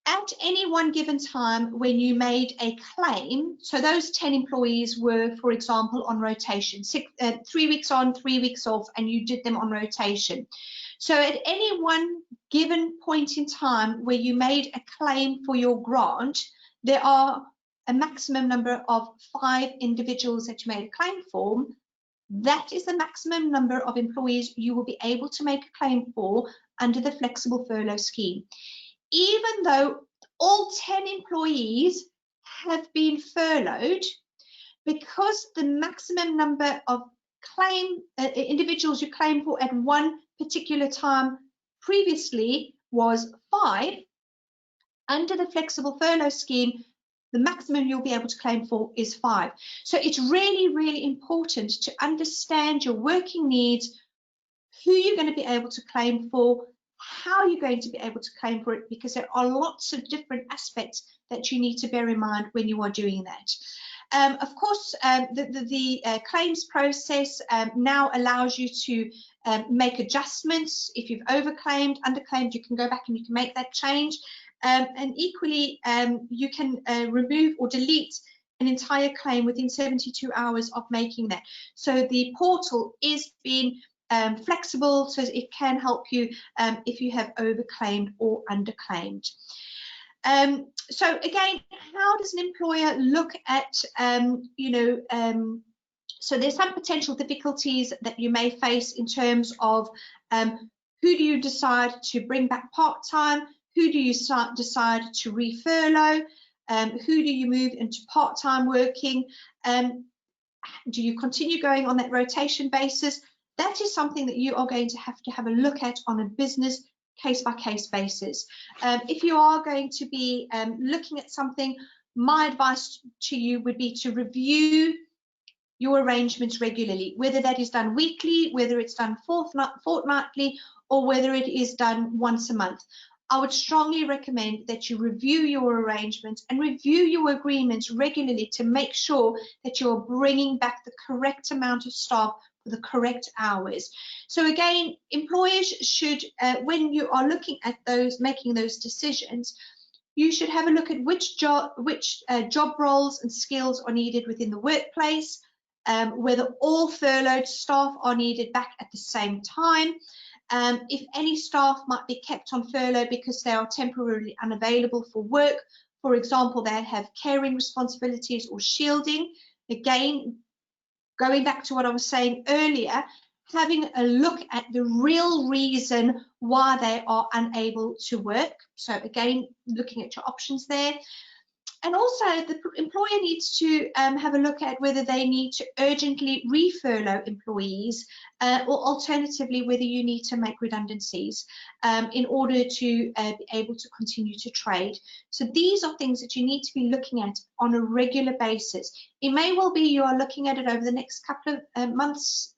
at any one given time when you made a claim, so those 10 employees were, for example, on rotation, 3 weeks on, 3 weeks off, and you did them on rotation. So at any one given point in time where you made a claim for your grant, there are a maximum number of 5 individuals that you made a claim for. That is the maximum number of employees you will be able to make a claim for under the flexible furlough scheme. Even though all 10 employees have been furloughed, because the maximum number of individuals you claim for at one particular time previously was 5, under the flexible furlough scheme, the maximum you'll be able to claim for is 5. So it's really, really important to understand your working needs, who you're going to be able to claim for, how you're going to be able to claim for it, because there are lots of different aspects that you need to bear in mind when you are doing that. Of course, the claims process now allows you to make adjustments. If you've overclaimed, underclaimed, you can go back and you can make that change. And equally, you can remove or delete an entire claim within 72 hours of making that. So the portal is being flexible, so it can help you if you have overclaimed or underclaimed. So again, how does an employer look at, so there's some potential difficulties that you may face in terms of who do you decide to bring back part-time, who do you decide to refurlough, who do you move into part-time working, do you continue going on that rotation basis? That is something that you are going to have a look at on a business case-by-case basis. If you are going to be looking at something, my advice to you would be to review your arrangements regularly, whether that is done weekly, whether it's done fortnightly, or whether it is done once a month. I would strongly recommend that you review your arrangements and review your agreements regularly to make sure that you're bringing back the correct amount of staff for the correct hours. So again, employers should, when you are looking at those, making those decisions, you should have a look at which job roles and skills are needed within the workplace, whether all furloughed staff are needed back at the same time. If any staff might be kept on furlough because they are temporarily unavailable for work, for example, they have caring responsibilities or shielding. Again, going back to what I was saying earlier, having a look at the real reason why they are unable to work. So again, looking at your options there. And also the employer needs to have a look at whether they need to urgently refurlough employees or alternatively whether you need to make redundancies in order to be able to continue to trade. So these are things that you need to be looking at on a regular basis. It may well be you are looking at it over the next couple of months,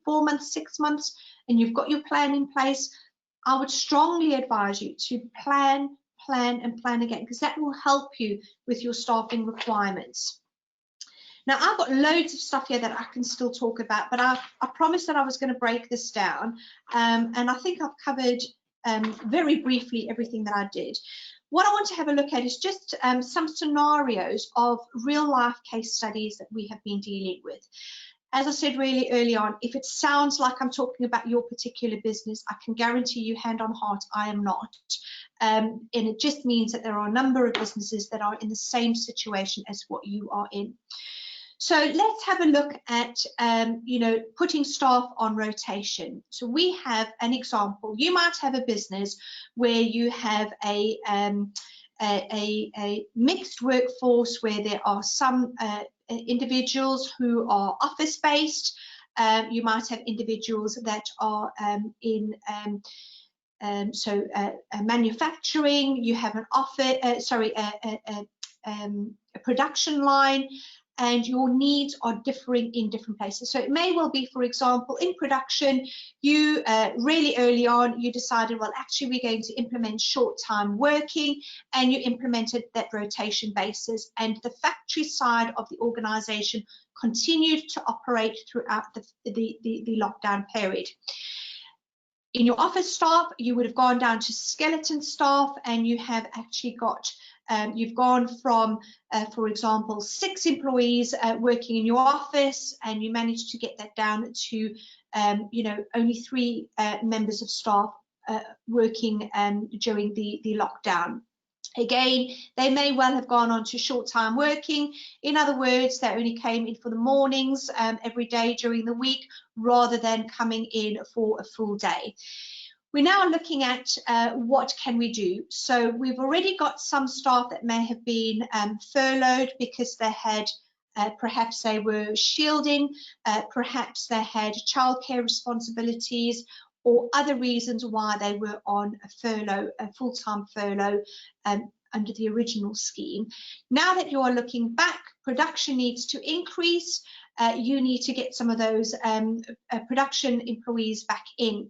4 months, 6 months, and you've got your plan in place. I would strongly advise you to plan again, because that will help you with your staffing requirements. Now, I've got loads of stuff here that I can still talk about, but I promised that I was going to break this down, and I think I've covered very briefly everything that I did. What I want to have a look at is just some scenarios of real-life case studies that we have been dealing with. As I said really early on, if it sounds like I'm talking about your particular business, I can guarantee you, hand on heart, I am not. And it just means that there are a number of businesses that are in the same situation as what you are in. So let's have a look at, putting staff on rotation. So we have an example. You might have a business where you have a mixed workforce where there are some individuals who are office-based. You might have individuals that are in manufacturing. You have an a production line, and your needs are differing in different places. So it may well be, for example, in production, you really early on, you decided, well, actually, we're going to implement short-time working, and you implemented that rotation basis, and the factory side of the organization continued to operate throughout the lockdown period. In your office staff, you would have gone down to skeleton staff, and you have actually got, you've gone from, for example, 6 employees working in your office, and you managed to get that down to, you know, only 3 members of staff working during the lockdown. Again, they may well have gone on to short-time working. In other words, they only came in for the mornings every day during the week, rather than coming in for a full day. We're now looking at what can we do. So we've already got some staff that may have been furloughed because they had perhaps they were shielding, perhaps they had childcare responsibilities, or other reasons why they were on a furlough, a full-time furlough under the original scheme. Now that you are looking back, production needs to increase. You need to get some of those production employees back in.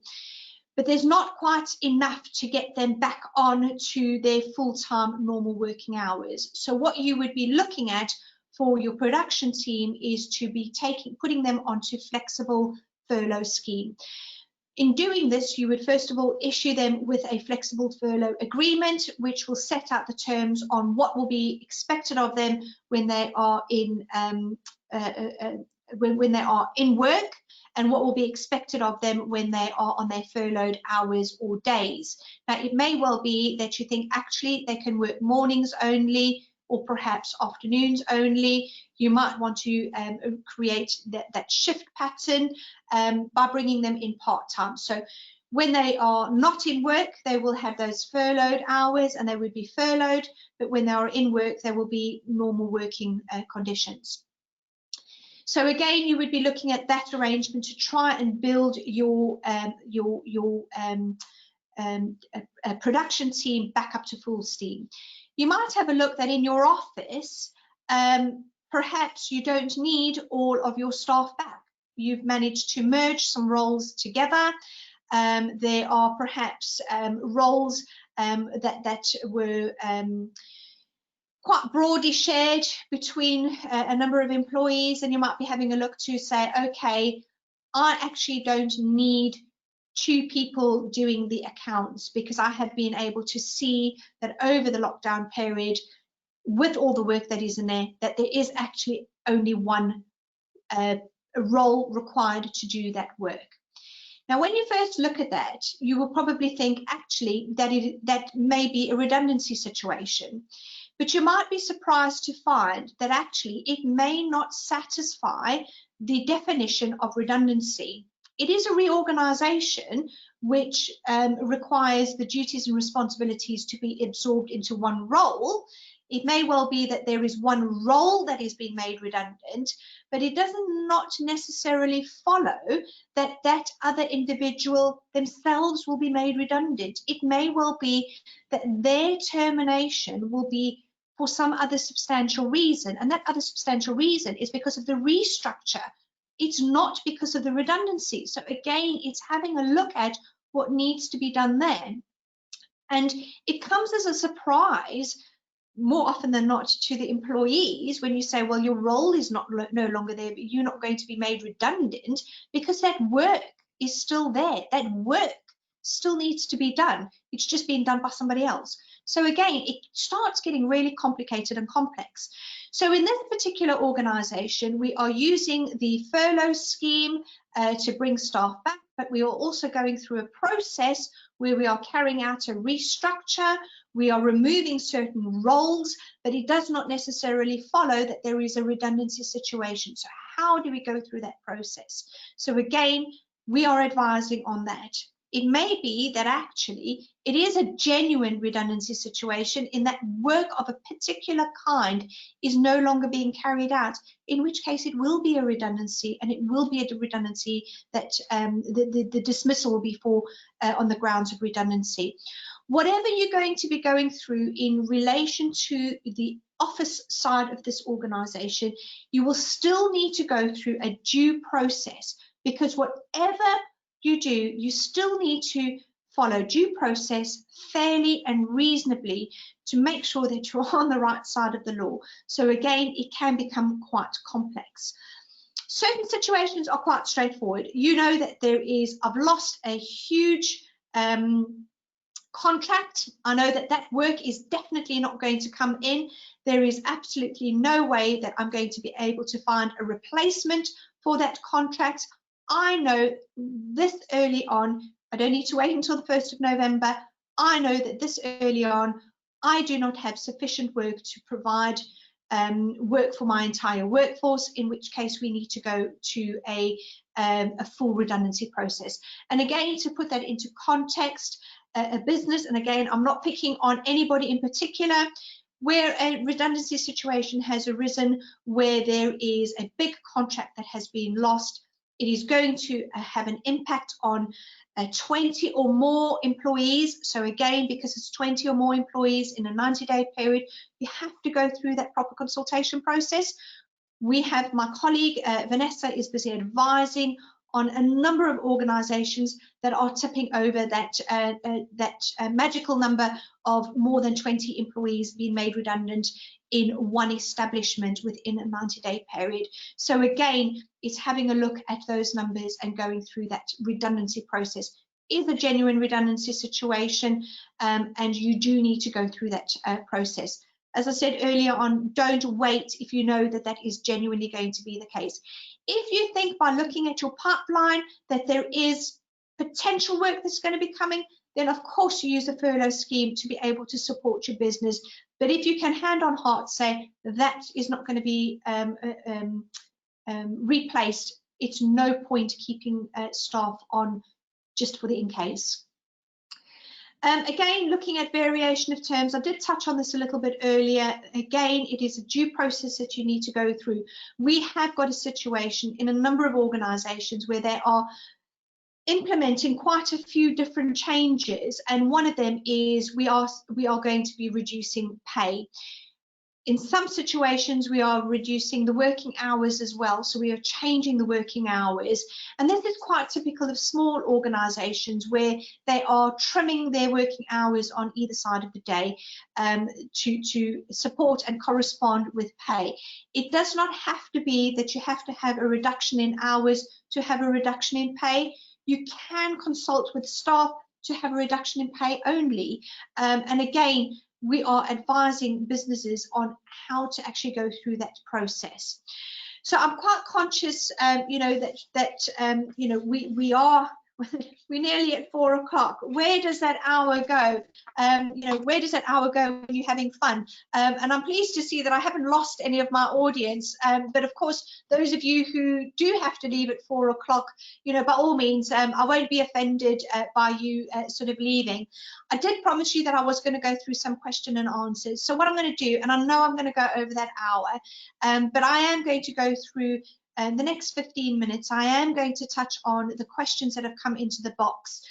But there's not quite enough to get them back on to their full-time normal working hours. So what you would be looking at for your production team is to be putting them onto flexible furlough scheme. In doing this, you would first of all issue them with a flexible furlough agreement, which will set out the terms on what will be expected of them when they are in when they are in work, and what will be expected of them when they are on their furloughed hours or days. Now, it may well be that you think actually they can work mornings only, or perhaps afternoons only. You might want to create that shift pattern by bringing them in part-time. So when they are not in work, they will have those furloughed hours and they would be furloughed, but when they are in work, there will be normal working conditions. So again, you would be looking at that arrangement to try and build your production team back up to full steam. You might have a look that in your office, perhaps you don't need all of your staff back. You've managed to merge some roles together. There are perhaps roles that were quite broadly shared between a number of employees, and you might be having a look to say, okay, I actually don't need 2 people doing the accounts, because I have been able to see that over the lockdown period, with all the work that is in there, that there is actually only one role required to do that work. Now, when you first look at that, you will probably think actually that that may be a redundancy situation, but you might be surprised to find that actually it may not satisfy the definition of redundancy. It is a reorganization which requires the duties and responsibilities to be absorbed into one role. It may well be that there is one role that is being made redundant, but it does not necessarily follow that that other individual themselves will be made redundant. It may well be that their termination will be for some other substantial reason, and that other substantial reason is because of the restructure. It's not because of the redundancy. So again, it's having a look at what needs to be done there. And it comes as a surprise more often than not to the employees when you say, well, your role is no longer there, but you're not going to be made redundant, because that work is still there. That work still needs to be done. It's just being done by somebody else. So again, it starts getting really complicated and complex. So in this particular organization, we are using the furlough scheme to bring staff back, but we are also going through a process where we are carrying out a restructure. We are removing certain roles, but it does not necessarily follow that there is a redundancy situation. So how do we go through that process? So again, we are advising on that. It may be that actually it is a genuine redundancy situation in that work of a particular kind is no longer being carried out, in which case it will be a redundancy, and it will be a redundancy that the dismissal will be for on the grounds of redundancy. Whatever you're going to be going through in relation to the office side of this organization, you will still need to go through a due process, because whatever you do, you still need to follow due process fairly and reasonably to make sure that you're on the right side of the law. So again, it can become quite complex. Certain situations are quite straightforward. You know that I've lost a huge contract. I know that that work is definitely not going to come in. There is absolutely no way that I'm going to be able to find a replacement for that contract. I know this early on, I don't need to wait until the 1st of November. I know that this early on, I do not have sufficient work to provide work for my entire workforce, in which case we need to go to a full redundancy process. And again, to put that into context, a business, and again, I'm not picking on anybody in particular, where a redundancy situation has arisen, where there is a big contract that has been lost, it is going to have an impact on 20 or more employees. So again, because it's 20 or more employees in a 90-day period, you have to go through that proper consultation process. We have, my colleague Vanessa is busy advising on a number of organisations that are tipping over that magical number of more than 20 employees being made redundant in one establishment within a 90-day period. So again, it's having a look at those numbers and going through that redundancy process. Is a genuine redundancy situation, and you do need to go through that process. As I said earlier on, don't wait if you know that that is genuinely going to be the case. If you think by looking at your pipeline that there is potential work that's going to be coming, then of course you use a furlough scheme to be able to support your business. But if you can hand on heart say that is not going to be replaced, it's no point keeping staff on just for the in case. Again, looking at variation of terms, I did touch on this a little bit earlier. Again, it is a due process that you need to go through. We have got a situation in a number of organisations where they are implementing quite a few different changes, and one of them is we are going to be reducing pay. In some situations, we are reducing the working hours as well, so we are changing the working hours. And this is quite typical of small organisations where they are trimming their working hours on either side of the day to support and correspond with pay. It does not have to be that you have to have a reduction in hours to have a reduction in pay. You can consult with staff to have a reduction in pay only. And again, we are advising businesses on how to actually go through that process. So I'm quite conscious, you know, that you know, we're nearly at 4 o'clock. Where does that hour go? You know, where does that hour go when you're having fun? And I'm pleased to see that I haven't lost any of my audience. But of course, those of you who do have to leave at 4 o'clock, you know, by all means, I won't be offended by you sort of leaving. I did promise you that I was going to go through some question and answers. So what I'm going to do, and I know I'm going to go over that hour, but I am going to go through the next 15 minutes. I am going to touch on the questions that have come into the box.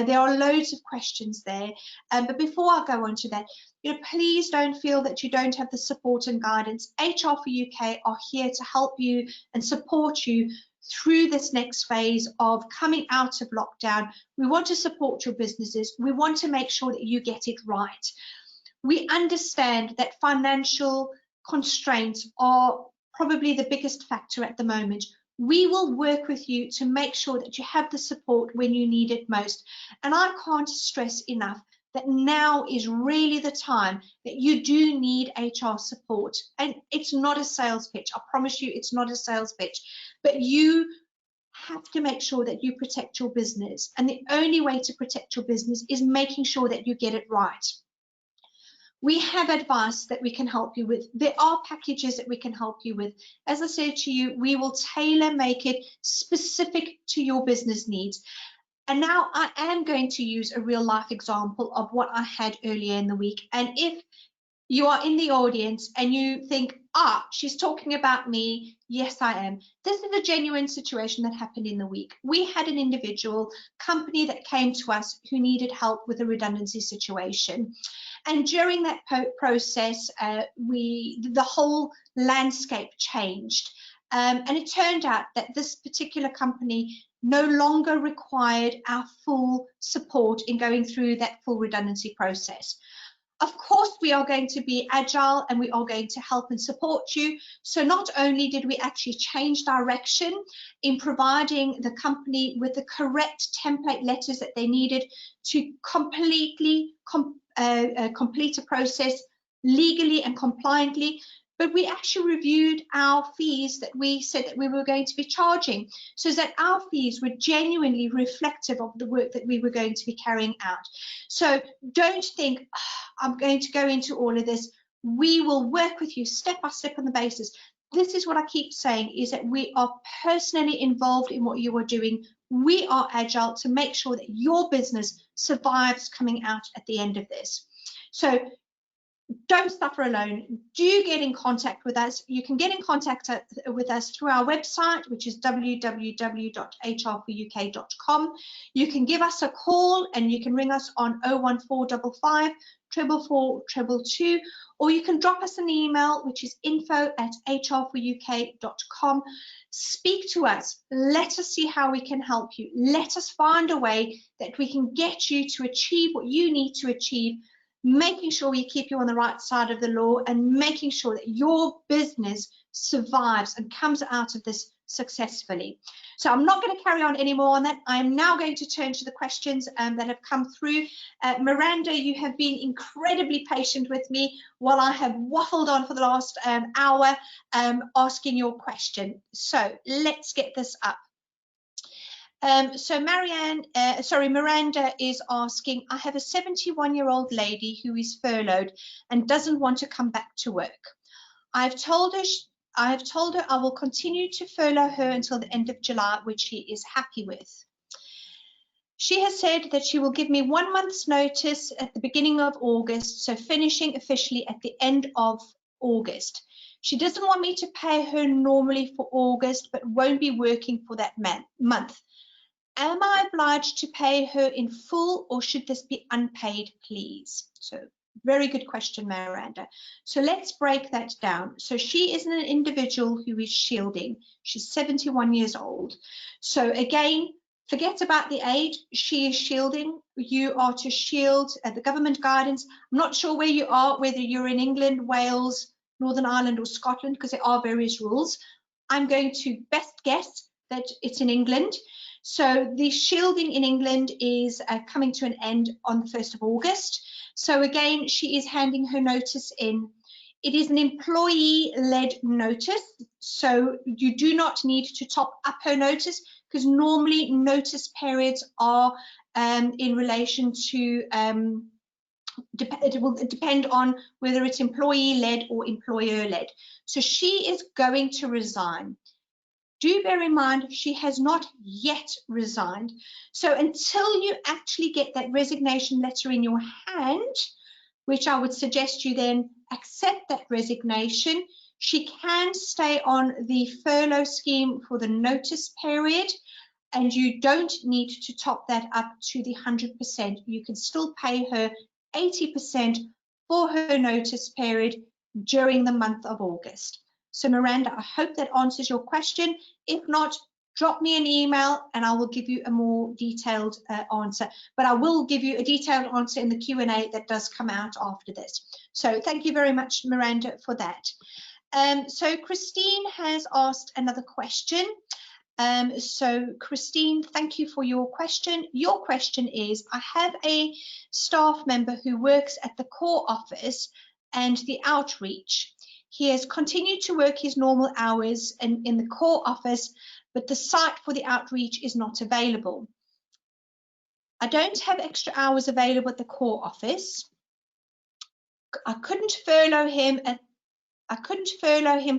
There are loads of questions there, but before I go on to that, you know, please don't feel that you don't have the support and guidance. HR for UK are here to help you and support you through this next phase of coming out of lockdown. We want to support your businesses. We want to make sure that you get it right. We understand that financial constraints are probably the biggest factor at the moment. We will work with you to make sure that you have the support when you need it most. And I can't stress enough that now is really the time that you do need HR support. And it's not a sales pitch. I promise you it's not a sales pitch. But you have to make sure that you protect your business. And the only way to protect your business is making sure that you get it right. We have advice that we can help you with. There are packages that we can help you with. As I said to you, we will tailor make it specific to your business needs. And now I am going to use a real life example of what I had earlier in the week. And if you are in the audience and you think, she's talking about me, yes, I am. This is a genuine situation that happened in the week. We had an individual company that came to us who needed help with a redundancy situation. And during that process, the whole landscape changed. And it turned out that this particular company no longer required our full support in going through that full redundancy process. Of course, we are going to be agile and we are going to help and support you. So not only did we actually change direction in providing the company with the correct template letters that they needed to completely complete a process legally and compliantly, but we actually reviewed our fees that we said that we were going to be charging, so that our fees were genuinely reflective of the work that we were going to be carrying out. So don't think, oh, I'm going to go into all of this. We will work with you step by step on the basis. This is what I keep saying, is that we are personally involved in what you are doing. We are agile to make sure that your business survives coming out at the end of this. So don't suffer alone. Do get in contact with us. You can get in contact with us through our website, which is www.hrforuk.com. You can give us a call and you can ring us on 01455 444 222, or you can drop us an email, which is info@hrforuk.com. Speak to us. Let us see how we can help you. Let us find a way that we can get you to achieve what you need to achieve, making sure we keep you on the right side of the law and making sure that your business survives and comes out of this successfully. So I'm not going to carry on anymore on that. I am now going to turn to the questions that have come through. Miranda, you have been incredibly patient with me while I have waffled on for the last hour asking your question. So let's get this up. So Miranda is asking, I have a 71-year-old lady who is furloughed and doesn't want to come back to work. I've told her I will continue to furlough her until the end of July, which she is happy with. She has said that she will give me 1 month's notice at the beginning of August, so finishing officially at the end of August. She doesn't want me to pay her normally for August, but won't be working for that month. Am I obliged to pay her in full, or should this be unpaid, please? So very good question, Miranda. So let's break that down. So she is an individual who is shielding. She's 71 years old. So again, forget about the age. She is shielding. You are to shield the government guidance. I'm not sure where you are, whether you're in England, Wales, Northern Ireland or Scotland, because there are various rules. I'm going to best guess that it's in England. So the shielding in England is coming to an end on the 1st of August. So again, she is handing her notice in. It is an employee-led notice, so you do not need to top up her notice, because normally notice periods are in relation to, it will depend on whether it's employee-led or employer-led. So she is going to resign. Do bear in mind, she has not yet resigned. So until you actually get that resignation letter in your hand, which I would suggest you then accept that resignation, she can stay on the furlough scheme for the notice period, and you don't need to top that up to the 100%. You can still pay her 80% for her notice period during the month of August. So Miranda, I hope that answers your question. If not, drop me an email and I will give you a more detailed answer. But I will give you a detailed answer in the Q&A that does come out after this. So thank you very much, Miranda, for that. So Christine has asked another question. So Christine, thank you for your question. Your question is, I have a staff member who works at the core office and the outreach. He has continued to work his normal hours in the core office, but the site for the outreach is not available. I don't have extra hours available at the core office. I couldn't furlough him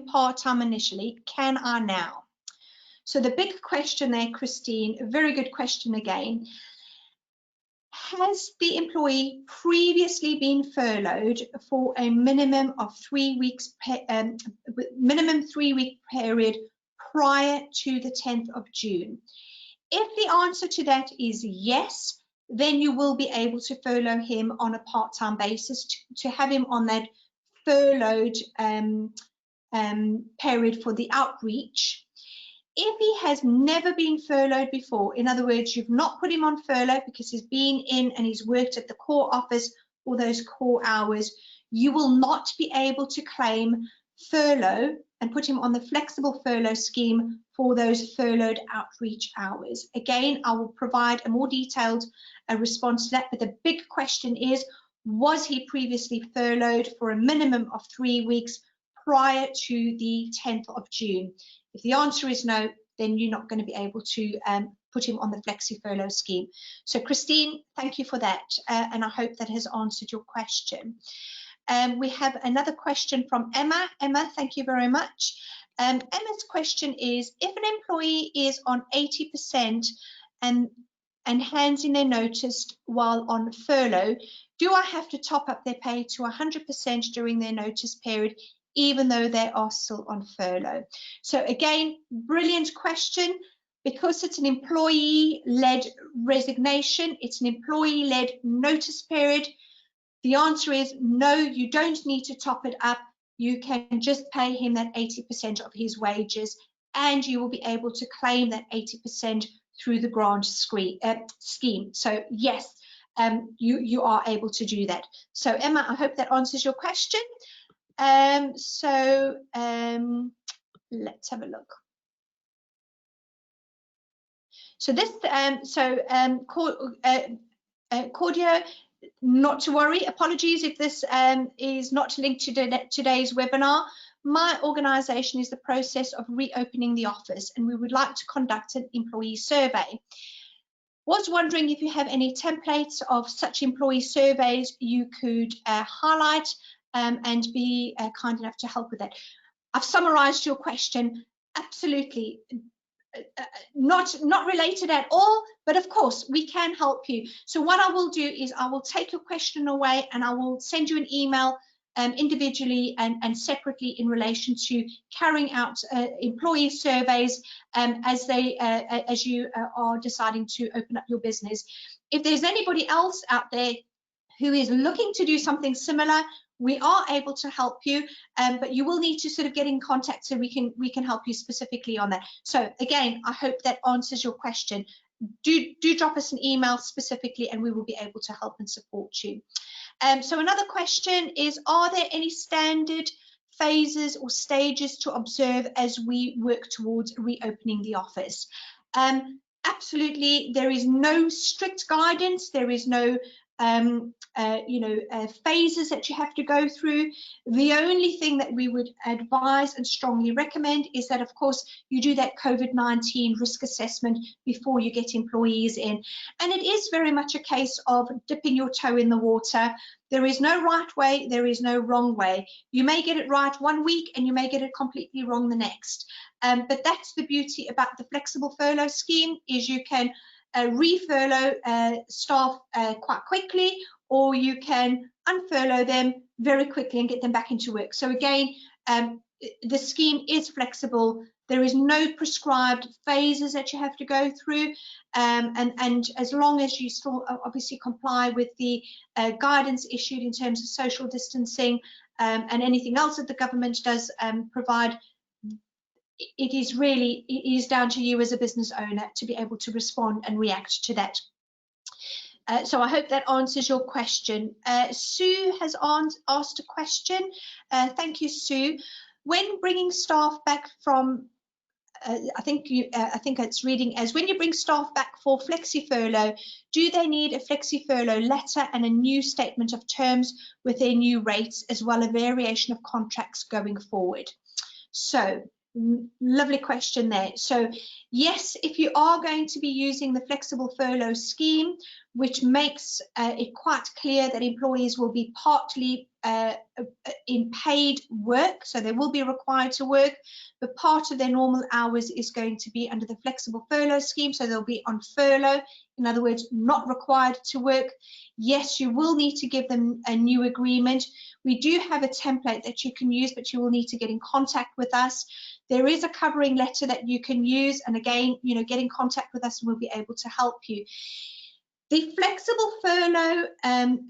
part-time initially. Can I now? So the big question there, Christine, a very good question again. Has the employee previously been furloughed for a minimum of 3 weeks, minimum 3-week period prior to the 10th of June? If the answer to that is yes, then you will be able to furlough him on a part-time basis to have him on that furloughed period for the outreach. If he has never been furloughed before, in other words, you've not put him on furlough because he's been in and he's worked at the core office or those core hours, you will not be able to claim furlough and put him on the flexible furlough scheme for those furloughed outreach hours. Again, I will provide a more detailed response to that, but the big question is, was he previously furloughed for a minimum of 3 weeks prior to the 10th of June? If the answer is no, then you're not going to be able to put him on the flexi furlough scheme. So Christine, thank you for that, and I hope that has answered your question. We have another question from Emma. Emma, thank you very much. Emma's question is, if an employee is on 80% and hands in their notice while on furlough, do I have to top up their pay to 100% during their notice period, even though they are still on furlough? So again, brilliant question. Because it's an employee-led resignation, it's an employee-led notice period, the answer is no, you don't need to top it up. You can just pay him that 80% of his wages, and you will be able to claim that 80% through the grant scheme. So yes, you are able to do that. So Emma, I hope that answers your question. Let's have a look. So this, Cordia, not to worry. Apologies if this is not linked to today's webinar. My organisation is the process of reopening the office, and we would like to conduct an employee survey. Was wondering if you have any templates of such employee surveys you could highlight and be kind enough to help with that. I've summarised your question. Absolutely. Not related at all, but of course we can help you. So what I will do is I will take your question away and I will send you an email individually and separately in relation to carrying out employee surveys as you are deciding to open up your business. If there's anybody else out there who is looking to do something similar, we are able to help you, but you will need to sort of get in contact so we can help you specifically on that. So again, I hope that answers your question. Do drop us an email specifically and we will be able to help and support you. So another question is, are there any standard phases or stages to observe as we work towards reopening the office? Absolutely, there is no strict guidance. There is no phases that you have to go through. The only thing that we would advise and strongly recommend is that, of course, you do that COVID-19 risk assessment before you get employees in. And it is very much a case of dipping your toe in the water. There is no right way, there is no wrong way. You may get it right one week and you may get it completely wrong the next. But that's the beauty about the flexible furlough scheme, is you can refurlough staff quite quickly, or you can unfurlough them very quickly and get them back into work. So again, the scheme is flexible. There is no prescribed phases that you have to go through, and as long as you still obviously comply with the guidance issued in terms of social distancing and anything else that the government does provide, it is down to you as a business owner to be able to respond and react to that. So I hope that answers your question. Sue has asked a question. Thank you, Sue. When bringing staff back from, I think it's reading as, when you bring staff back for flexi furlough, do they need a flexi furlough letter and a new statement of terms with their new rates, as well as a variation of contracts going forward? So, lovely question there. So yes, if you are going to be using the flexible furlough scheme, which makes it quite clear that employees will be partly in paid work, so they will be required to work, but part of their normal hours is going to be under the flexible furlough scheme, so they'll be on furlough, in other words, not required to work. Yes, you will need to give them a new agreement. We do have a template that you can use, but you will need to get in contact with us. There is a covering letter that you can use, and again, get in contact with us and we'll be able to help you. The flexible furlough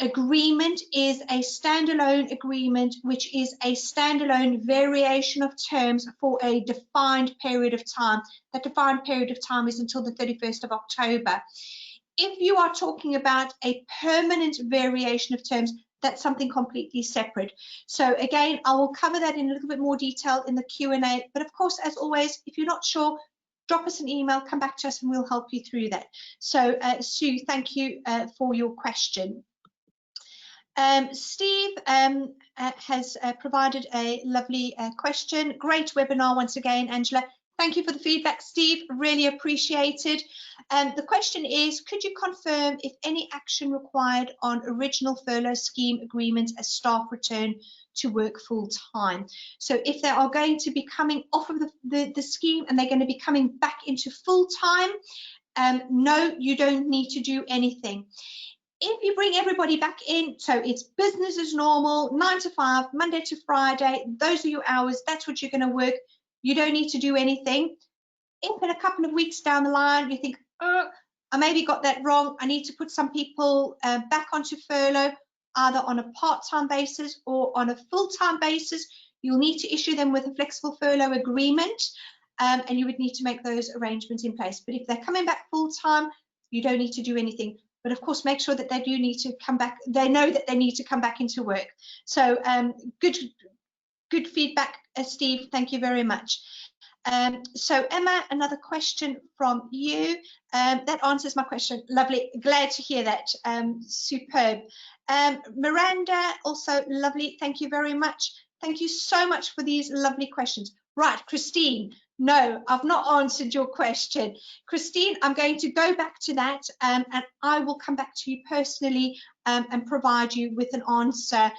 agreement is a standalone agreement, which is a standalone variation of terms for a defined period of time. That defined period of time is until the 31st of October. If you are talking about a permanent variation of terms, that's something completely separate. So again, I will cover that in a little bit more detail in the Q&A. But of course, as always, if you're not sure, drop us an email, come back to us, and we'll help you through that. So Sue, thank you for your question. Steve has provided a lovely question. Great webinar once again, Angela. Thank you for the feedback, Steve. Really appreciated. The question is, could you confirm if any action required on original furlough scheme agreements as staff return to work full time? So if they are going to be coming off of the scheme and they're going to be coming back into full time, no, you don't need to do anything. If you bring everybody back in, so it's business as normal, 9 to 5, Monday to Friday, those are your hours, that's what you're going to work, you don't need to do anything. If in a couple of weeks down the line you think, oh, I maybe got that wrong, I need to put some people back onto furlough, either on a part-time basis or on a full-time basis, you'll need to issue them with a flexible furlough agreement, and you would need to make those arrangements in place. But if they're coming back full-time, you don't need to do anything. But of course, make sure that they do need to come back. They know that they need to come back into work. So good feedback, Steve. Thank you very much. So Emma, another question from you. That answers my question. Lovely. Glad to hear that. Superb. Miranda, also lovely. Thank you very much. Thank you so much for these lovely questions. Right, Christine. No, I've not answered your question. Christine, I'm going to go back to that and I will come back to you personally and provide you with an answer.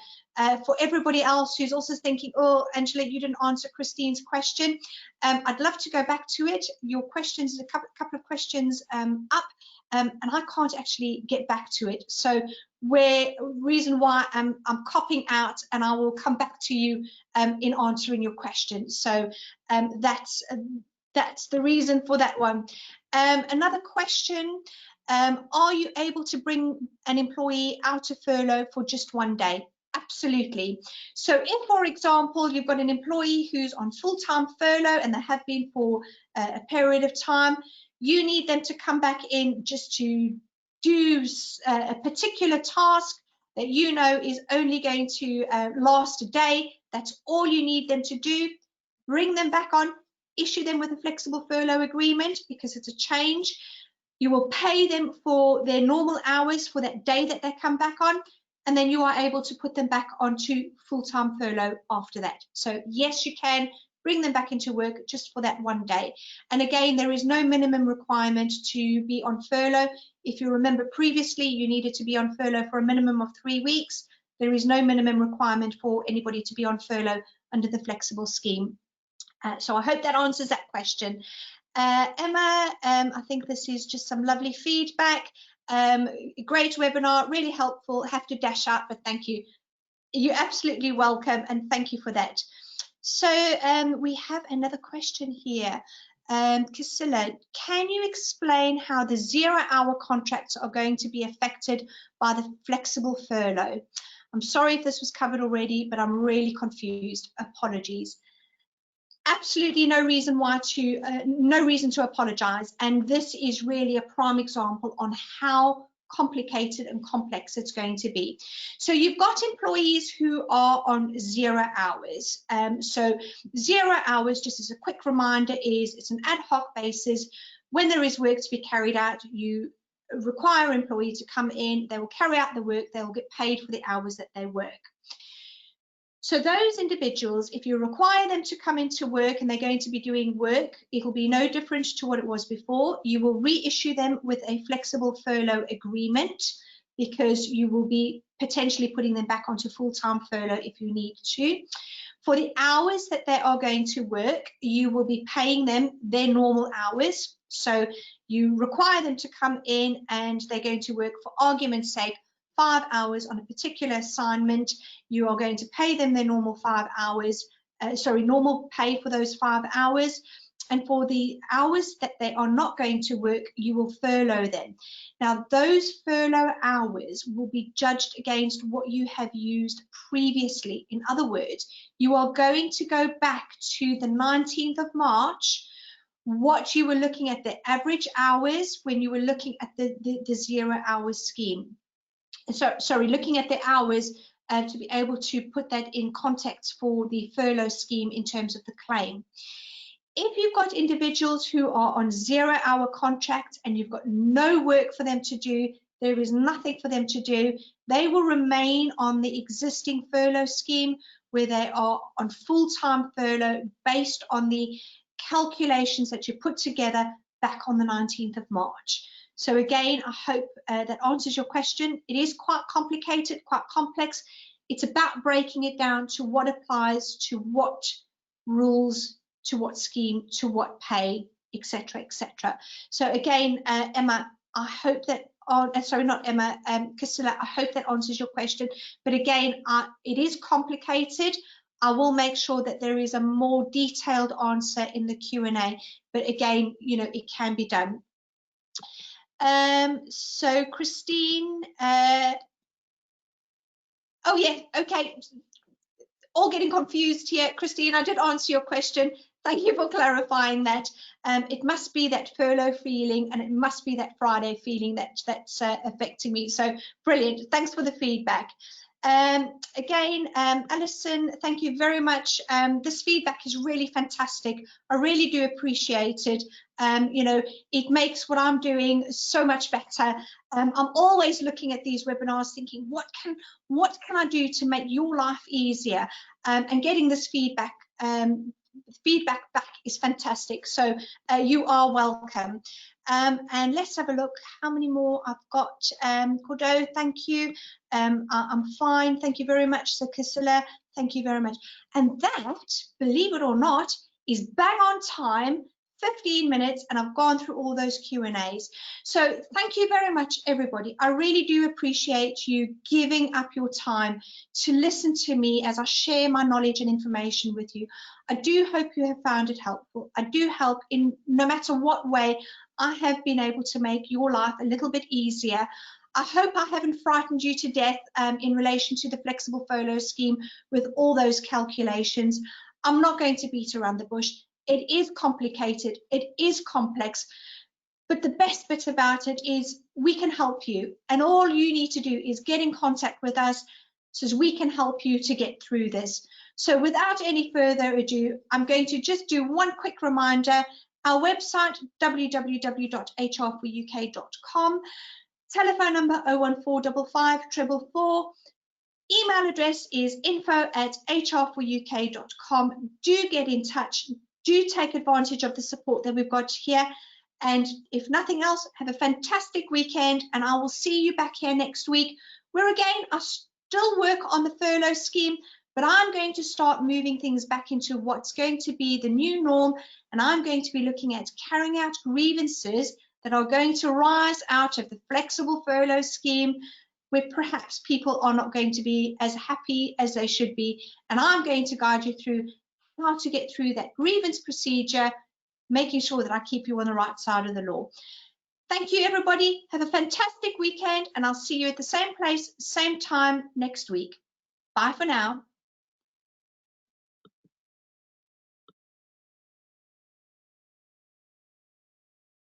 For everybody else who's also thinking, oh, Angela, you didn't answer Christine's question, I'd love to go back to it. Your questions, a couple of questions up, and I can't actually get back to it. So reason why I'm copping out, and I will come back to you in answering your question. So that's the reason for that one. Another question, are you able to bring an employee out of furlough for just one day? Absolutely. So if, for example, you've got an employee who's on full-time furlough and they have been for a period of time, you need them to come back in just to do a particular task that you know is only going to last a day. That's all you need them to do. Bring them back on, issue them with a flexible furlough agreement because it's a change. You will pay them for their normal hours for that day that they come back on, and then you are able to put them back onto full-time furlough after that. So yes, you can bring them back into work just for that one day. And again, there is no minimum requirement to be on furlough. If you remember previously, you needed to be on furlough for a minimum of 3 weeks. There is no minimum requirement for anybody to be on furlough under the flexible scheme. So I hope that answers that question. Emma, I think this is just some lovely feedback. Great webinar, really helpful. Have to dash out, but thank you. You're absolutely welcome, and thank you for that. So we have another question here. Casilla, can you explain how the 0-hour contracts are going to be affected by the flexible furlough? I'm sorry if this was covered already, but I'm really confused. Apologies. Absolutely no reason to apologize, and this is really a prime example on how complicated and complex it's going to be. So you've got employees who are on 0 hours. So 0 hours, just as a quick reminder, it's an ad hoc basis. When there is work to be carried out, you require an employee to come in, they will carry out the work, they will get paid for the hours that they work. So those individuals, if you require them to come into work and they're going to be doing work, it will be no different to what it was before. You will reissue them with a flexible furlough agreement because you will be potentially putting them back onto full-time furlough if you need to. For the hours that they are going to work, you will be paying them their normal hours. So you require them to come in and they're going to work, for argument's sake, 5 hours on a particular assignment. You are going to pay them their normal 5 hours, normal pay for those 5 hours. And for the hours that they are not going to work, you will furlough them. Now, those furlough hours will be judged against what you have used previously. In other words, you are going to go back to the 19th of March what you were looking at, the average hours when you were looking at the 0 hours scheme. So, sorry, looking at the hours to be able to put that in context for the furlough scheme in terms of the claim. If you've got individuals who are on 0 hour contracts and you've got no work for them to do, there is nothing for them to do, they will remain on the existing furlough scheme where they are on full-time furlough based on the calculations that you put together back on the 19th of March. So again, I hope that answers your question. It is quite complicated, quite complex. It's about breaking it down to what applies to what rules, to what scheme, to what pay, etc., etc. So again, Emma, I hope that, sorry, not Emma, Casilla, I hope that answers your question. But again, it is complicated. I will make sure that there is a more detailed answer in the Q&A. But again, you know, it can be done. So Christine, oh yeah, okay. All getting confused here. Christine, I did answer your question. Thank you for clarifying that. It must be that furlough feeling and it must be that Friday feeling that's affecting me. So brilliant. Thanks for the feedback. Again, Alison, thank you very much. This feedback is really fantastic. I really do appreciate it. You know, it makes what I'm doing so much better. I'm always looking at these webinars thinking, what can I do to make your life easier? And getting this feedback back is fantastic. So you are welcome. And let's have a look how many more I've got. Cordo, thank you. I'm fine. Thank you very much. So Casilla, thank you very much. And that, believe it or not, is bang on time. 15 minutes, and I've gone through all those Q&As. So thank you very much, everybody. I really do appreciate you giving up your time to listen to me as I share my knowledge and information with you. I do hope you have found it helpful. I do hope in no matter what way I have been able to make your life a little bit easier. I hope I haven't frightened you to death in relation to the flexible furlough scheme with all those calculations. I'm not going to beat around the bush. It is complicated, it is complex, but the best bit about it is we can help you, and all you need to do is get in contact with us so we can help you to get through this. So without any further ado, I'm going to just do one quick reminder. Our website, www.hrforuk.com, telephone number 01455 444. Email address is info@hrforuk.com. Do get in touch. Do take advantage of the support that we've got here. And if nothing else, have a fantastic weekend. And I will see you back here next week, where again, I still work on the furlough scheme, but I'm going to start moving things back into what's going to be the new norm. And I'm going to be looking at carrying out grievances that are going to rise out of the flexible furlough scheme, where perhaps people are not going to be as happy as they should be. And I'm going to guide you through how to get through that grievance procedure, making sure that I keep you on the right side of the law. Thank you, everybody. Have a fantastic weekend, and I'll see you at the same place, same time next week. Bye for now.